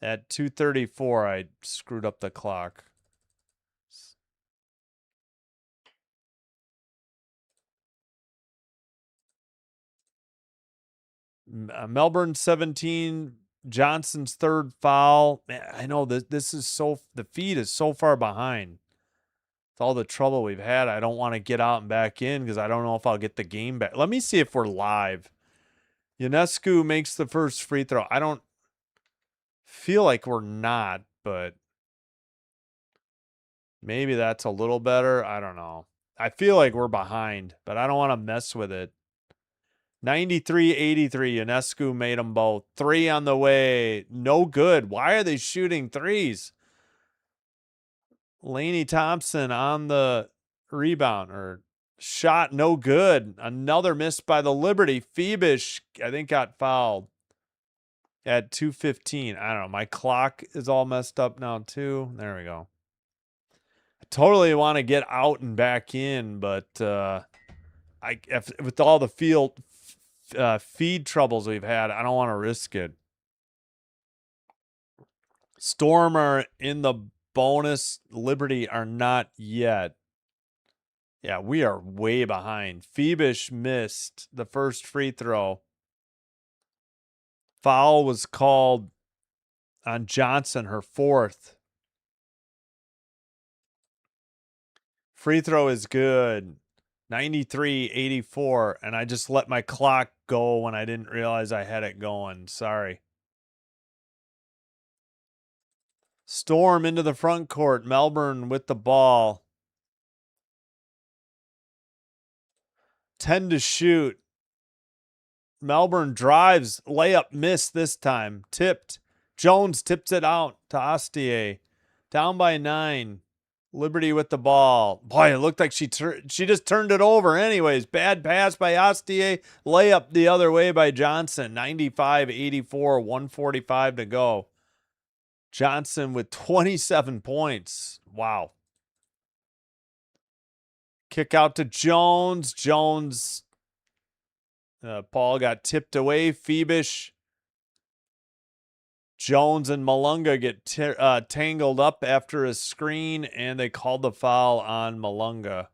at 2:34. I screwed up the clock. Melbourne 17. Johnson's third foul. Man, I know this is the feed is so far behind. With all the trouble we've had, I don't want to get out and back in because I don't know if I'll get the game back. Let me see if we're live. Ionescu makes the first free throw. I don't feel like we're not, but maybe that's a little better. I don't know. I feel like we're behind, but I don't want to mess with it. 93-83. Ionescu made them both. 3 on the way. No good. Why are they shooting threes? Laney Thompson on the rebound or shot. No good. Another miss by the Liberty. Phoebus, I think, got fouled at 2:15. I don't know. My clock is all messed up now, too. There we go. I totally want to get out and back in, but with all the feed troubles we've had, I don't want to risk it. Storm are in the bonus. Liberty are not yet. Yeah, we are way behind. Phoebus missed the first free throw. Foul was called on Johnson, her fourth. Free throw is good. 93-84, and I just let my clock go when I didn't realize I had it going. Sorry. Storm into the front court. Melbourne with the ball. 10 to shoot. Melbourne drives. Layup missed this time. Tipped. Jones tips it out to Astier. Down by 9. Liberty with the ball. Boy, it looked like she just turned it over anyways. Bad pass by Astier. Layup the other way by Johnson. 95-84. 1:45 to go. Johnson with 27 points. Wow. Kick out to Jones. Jones. Paul got tipped away. Phoebus. Jones and Malunga get tangled up after a screen, and they called the foul on Malunga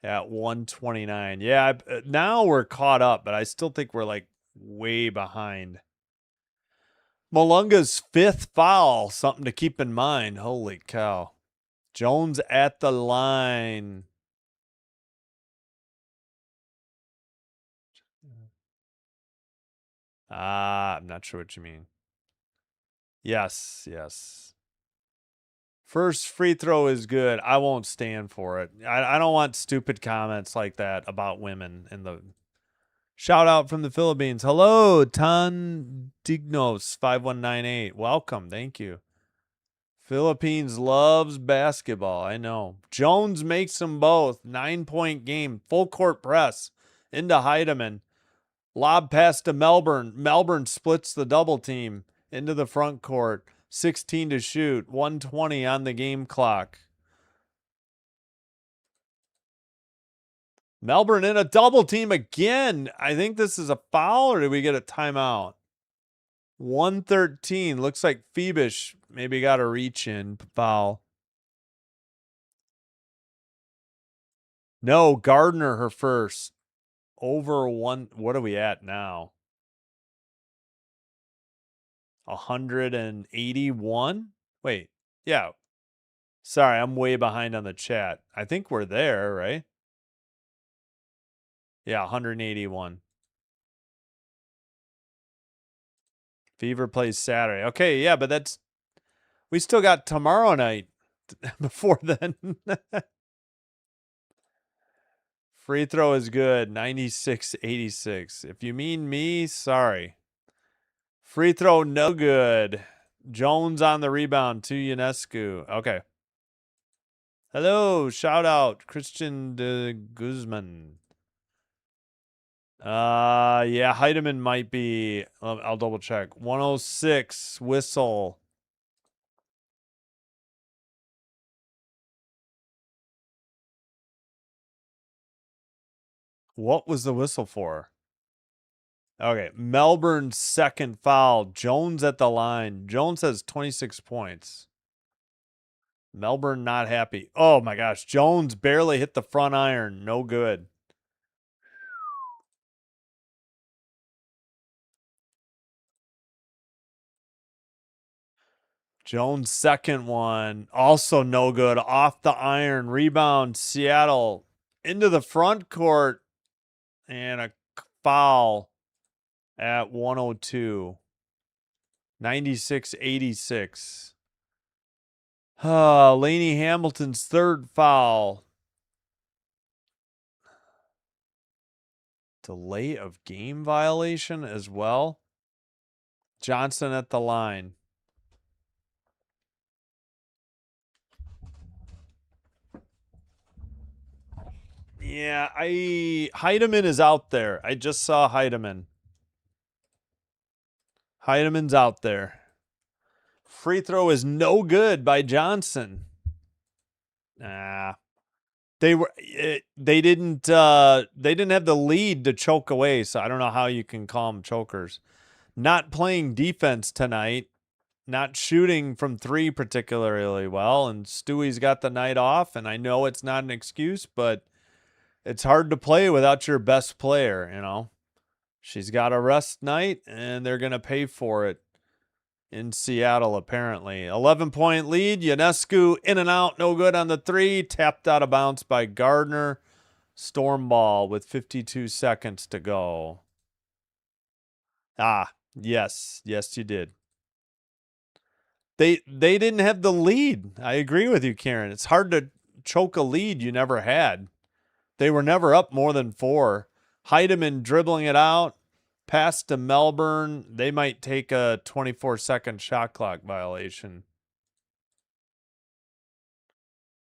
at 1:29. Yeah, now we're caught up, but I still think we're like way behind. Malunga's 5th foul, something to keep in mind. Holy cow. Jones at the line. I'm not sure what you mean. Yes. First free throw is good. I won't stand for it. I don't want stupid comments like that about women in the shout out from the Philippines. Hello, Tan Dignos 5198. Welcome. Thank you. Philippines loves basketball. I know. Jones makes them both. 9-point game. Full court press into Heidemann. Lob pass to Melbourne. Melbourne splits the double team into the front court. 16 to shoot. 1:20 on the game clock. Melbourne in a double team again. I think this is a foul, or did we get a timeout? 1:13. Looks like Phoebish maybe got a reach in foul. No, Gardner her first. Over one. What are we at now? 181? Wait. Yeah. Sorry, I'm way behind on the chat. I think we're there, right? Yeah, 181. Fever plays Saturday. Okay, yeah, but we still got tomorrow night before then. Free throw is good. 96-86. If you mean me, sorry. Free throw, no good. Jones on the rebound to Ionescu. Okay. Hello, shout out Christian de Guzman. Yeah, Heidemann might be. I'll double check. 106 whistle. What was the whistle for? Okay, Melbourne's second foul. Jones at the line. Jones has 26 points. Melbourne not happy. Oh my gosh, Jones barely hit the front iron. No good. Jones' second one, also no good. Off the iron. Rebound, Seattle into the front court. And a foul at 102. 96-86. Laney Hamilton's third foul. Delay of game violation as well. Johnson at the line. Yeah, Heidemann is out there. I just saw Heidemann. Heidemann's out there. Free throw is no good by Johnson. They didn't have the lead to choke away, so I don't know how you can call them chokers. Not playing defense tonight, not shooting from three particularly well, and Stewie's got the night off, and I know it's not an excuse, but it's hard to play without your best player, you know. She's got a rest night, and they're going to pay for it in Seattle, apparently. 11-point lead. Ionescu in and out. No good on the three. Tapped out of bounds by Gardner. Storm ball with 52 seconds to go. Yes. Yes, you did. They didn't have the lead. I agree with you, Karen. It's hard to choke a lead you never had. They were never up more than 4. Heidemann dribbling it out. Pass to Melbourne. They might take a 24-second shot clock violation.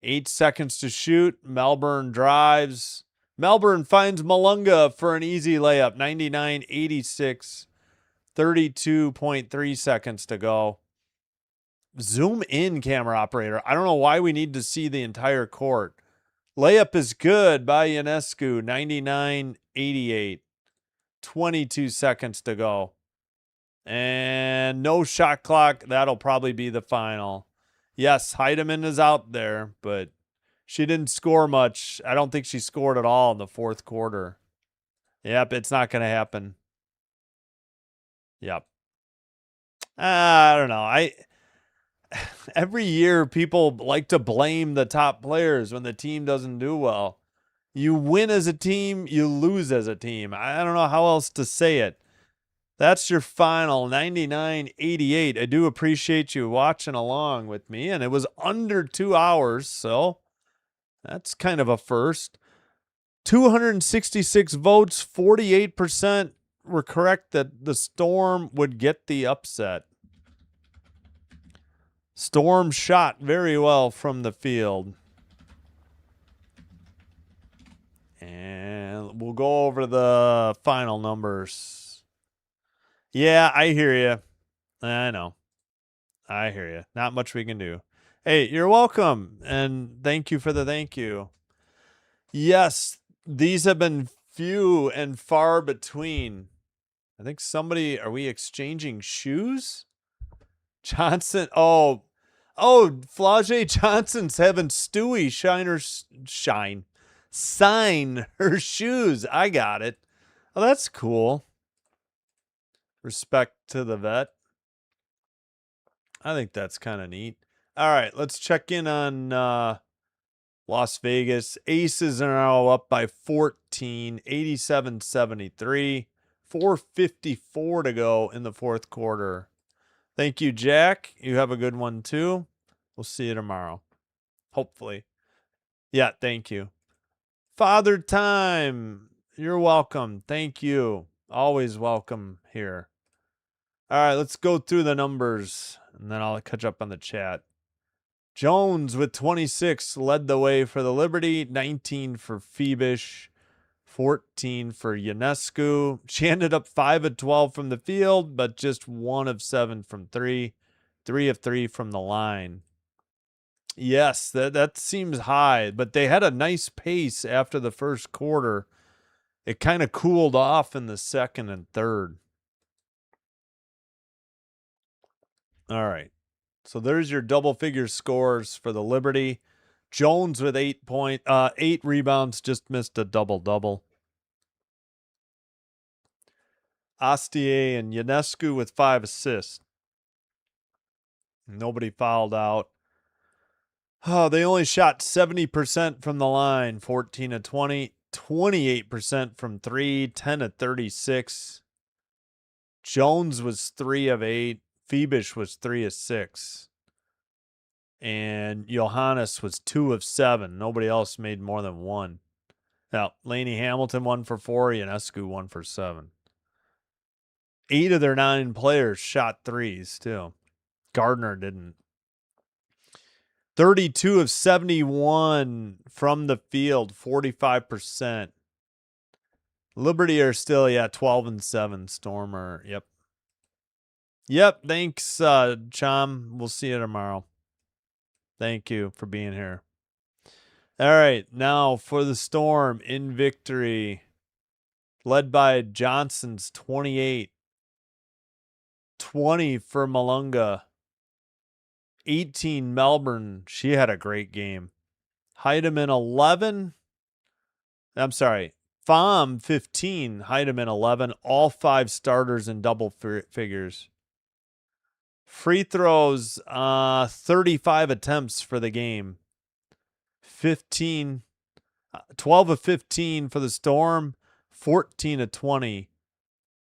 8 seconds to shoot. Melbourne drives. Melbourne finds Malunga for an easy layup. 99-86. 32.3 seconds to go. Zoom in, camera operator. I don't know why we need to see the entire court. Layup is good by Ionescu. 99-88. 22 seconds to go. And no shot clock. That'll probably be the final. Yes, Heidemann is out there, but she didn't score much. I don't think she scored at all in the fourth quarter. Yep, it's not going to happen. Yep. I don't know. Every year people like to blame the top players when the team doesn't do well. You win as a team, you lose as a team. I don't know how else to say it. That's your final, 99-88. I do appreciate you watching along with me, and it was under 2 hours, so that's kind of a first. 266 votes, 48% were correct that the Storm would get the upset. Storm shot very well from the field. And we'll go over the final numbers. Yeah, I hear you. I know. I hear you. Not much we can do. Hey, you're welcome. And thank you for the thank you. Yes, these have been few and far between. I think are we exchanging shoes? Johnson. Oh, Flau'jae Johnson's having Stewie sign her shoes. I got it. Oh, that's cool. Respect to the vet. I think that's kind of neat. All right, let's check in on Las Vegas. Aces are now up by 14, 87-73. 4:54 to go in the fourth quarter. Thank you, Jack. You have a good one, too. We'll see you tomorrow. Hopefully. Yeah, thank you. Father Time. You're welcome. Thank you. Always welcome here. All right, let's go through the numbers, and then I'll catch up on the chat. Jones with 26 led the way for the Liberty, 19 for Phoebish, 14 for Ionescu. She ended up 5 of 12 from the field, but just 1 of 7 from 3, 3 of 3 from the line. Yes, that seems high, but they had a nice pace after the first quarter. It kind of cooled off in the second and third. All right. So there's your double figure scores for the Liberty. Jones with 8 rebounds, just missed a double-double. Astier and Ionescu with 5 assists. Nobody fouled out. Oh, they only shot 70% from the line, 14 of 20, 28% from 3, 10 of 36. Jones was 3 of 8. Phoebish was 3 of 6. And Johannes was 2 of 7. Nobody else made more than 1. Now, Laney Hamilton 1 for 4, Ionescu 1 for 7. 8 of their 9 players shot threes, too. Gardner didn't. 32 of 71 from the field, 45%. Liberty are still, 12 and 7. Stormer, yep. Yep, thanks, Chom. We'll see you tomorrow. Thank you for being here. All right, now for the Storm in victory, led by Johnson's 28. 20 for Malunga. 18 Melbourne. She had a great game. Heidemann 11. I'm sorry. Pham 15. Heidemann 11. All 5 starters in double figures. Free throws, 35 attempts for the game. 12 of 15 for the Storm. 14 of 20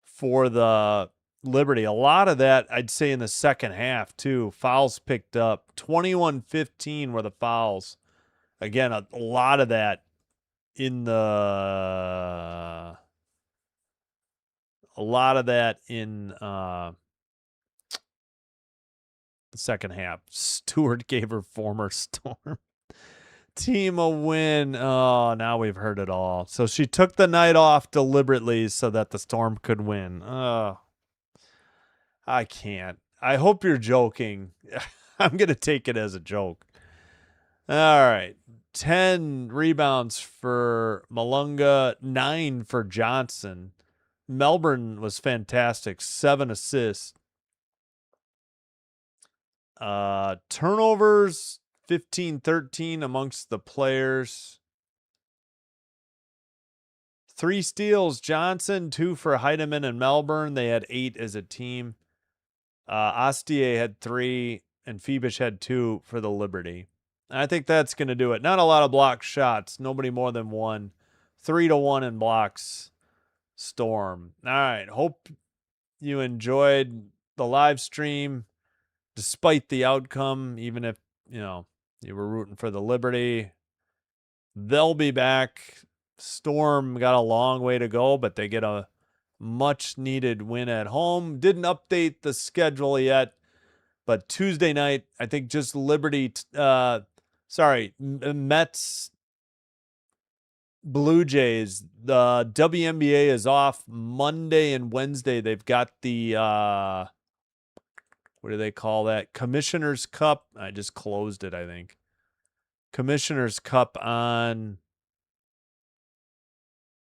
for the Liberty. A lot of that, I'd say, in the second half, too. Fouls picked up. 21-15 were the fouls. Again, a lot of that in the... the second half. Stewart gave her former Storm team a win. Oh, now we've heard it all. So she took the night off deliberately so that the Storm could win. Oh, I can't. I hope you're joking. I'm going to take it as a joke. All right. 10 rebounds for Malunga, 9 for Johnson. Melbourne was fantastic. 7 assists. Turnovers, 15-13 amongst the players. 3 steals, Johnson, 2 for Heidemann and Melbourne. They had 8 as a team. Astier had 3, and Phoebish had 2 for the Liberty. I think that's going to do it. Not a lot of block shots. Nobody more than 1. 3-1 in blocks. Storm. All right. Hope you enjoyed the live stream, despite the outcome, even if, you were rooting for the Liberty. They'll be back. Storm got a long way to go, but they get a much needed win at home. Didn't update the schedule yet, But Tuesday night, I think just Liberty, Mets, Blue Jays. The WNBA is off Monday and Wednesday. They've got the, what do they call that? Commissioner's Cup. I just closed it, I think. Commissioner's Cup on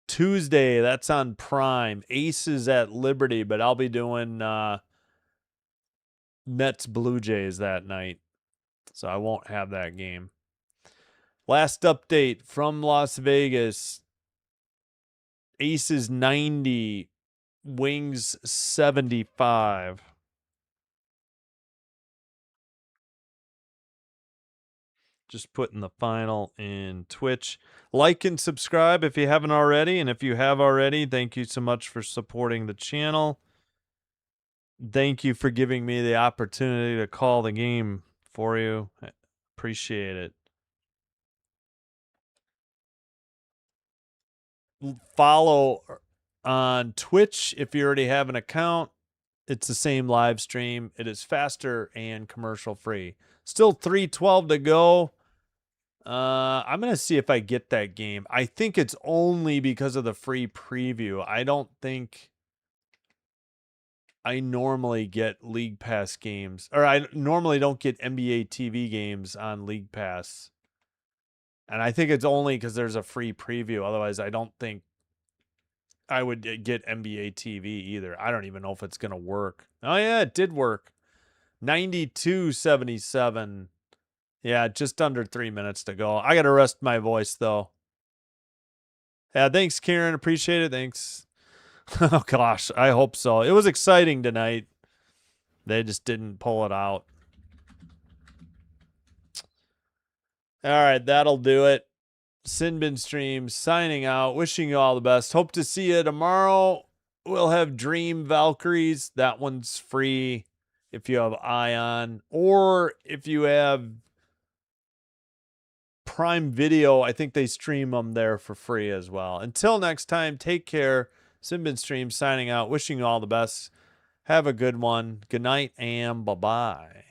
Tuesday. That's on Prime. Aces at Liberty, but I'll be doing Mets Blue Jays that night. So I won't have that game. Last update from Las Vegas. Aces 90, Wings 75. Just putting the final in Twitch. Like and subscribe if you haven't already. And if you have already, thank you so much for supporting the channel. Thank you for giving me the opportunity to call the game for you. I appreciate it. Follow on Twitch if you already have an account. It's the same live stream. It is faster and commercial free. Still 3:12 to go. I'm going to see if I get that game. I think it's only because of the free preview. I don't think I normally get League Pass games, or I normally don't get NBA TV games on League Pass. And I think it's only because there's a free preview. Otherwise, I don't think I would get NBA TV either. I don't even know if it's going to work. Oh, yeah, it did work. 92.77. Yeah, just under 3 minutes to go. I got to rest my voice, though. Yeah, thanks, Karen. Appreciate it. Thanks. Oh, gosh. I hope so. It was exciting tonight. They just didn't pull it out. All right, that'll do it. Sinbin Stream signing out. Wishing you all the best. Hope to see you tomorrow. We'll have Dream Valkyries. That one's free if you have Ion. Or if you have Prime Video, I think they stream them there for free as well. Until next time, take care. Sinbin Stream signing out. Wishing you all the best. Have a good one. Good night and bye-bye.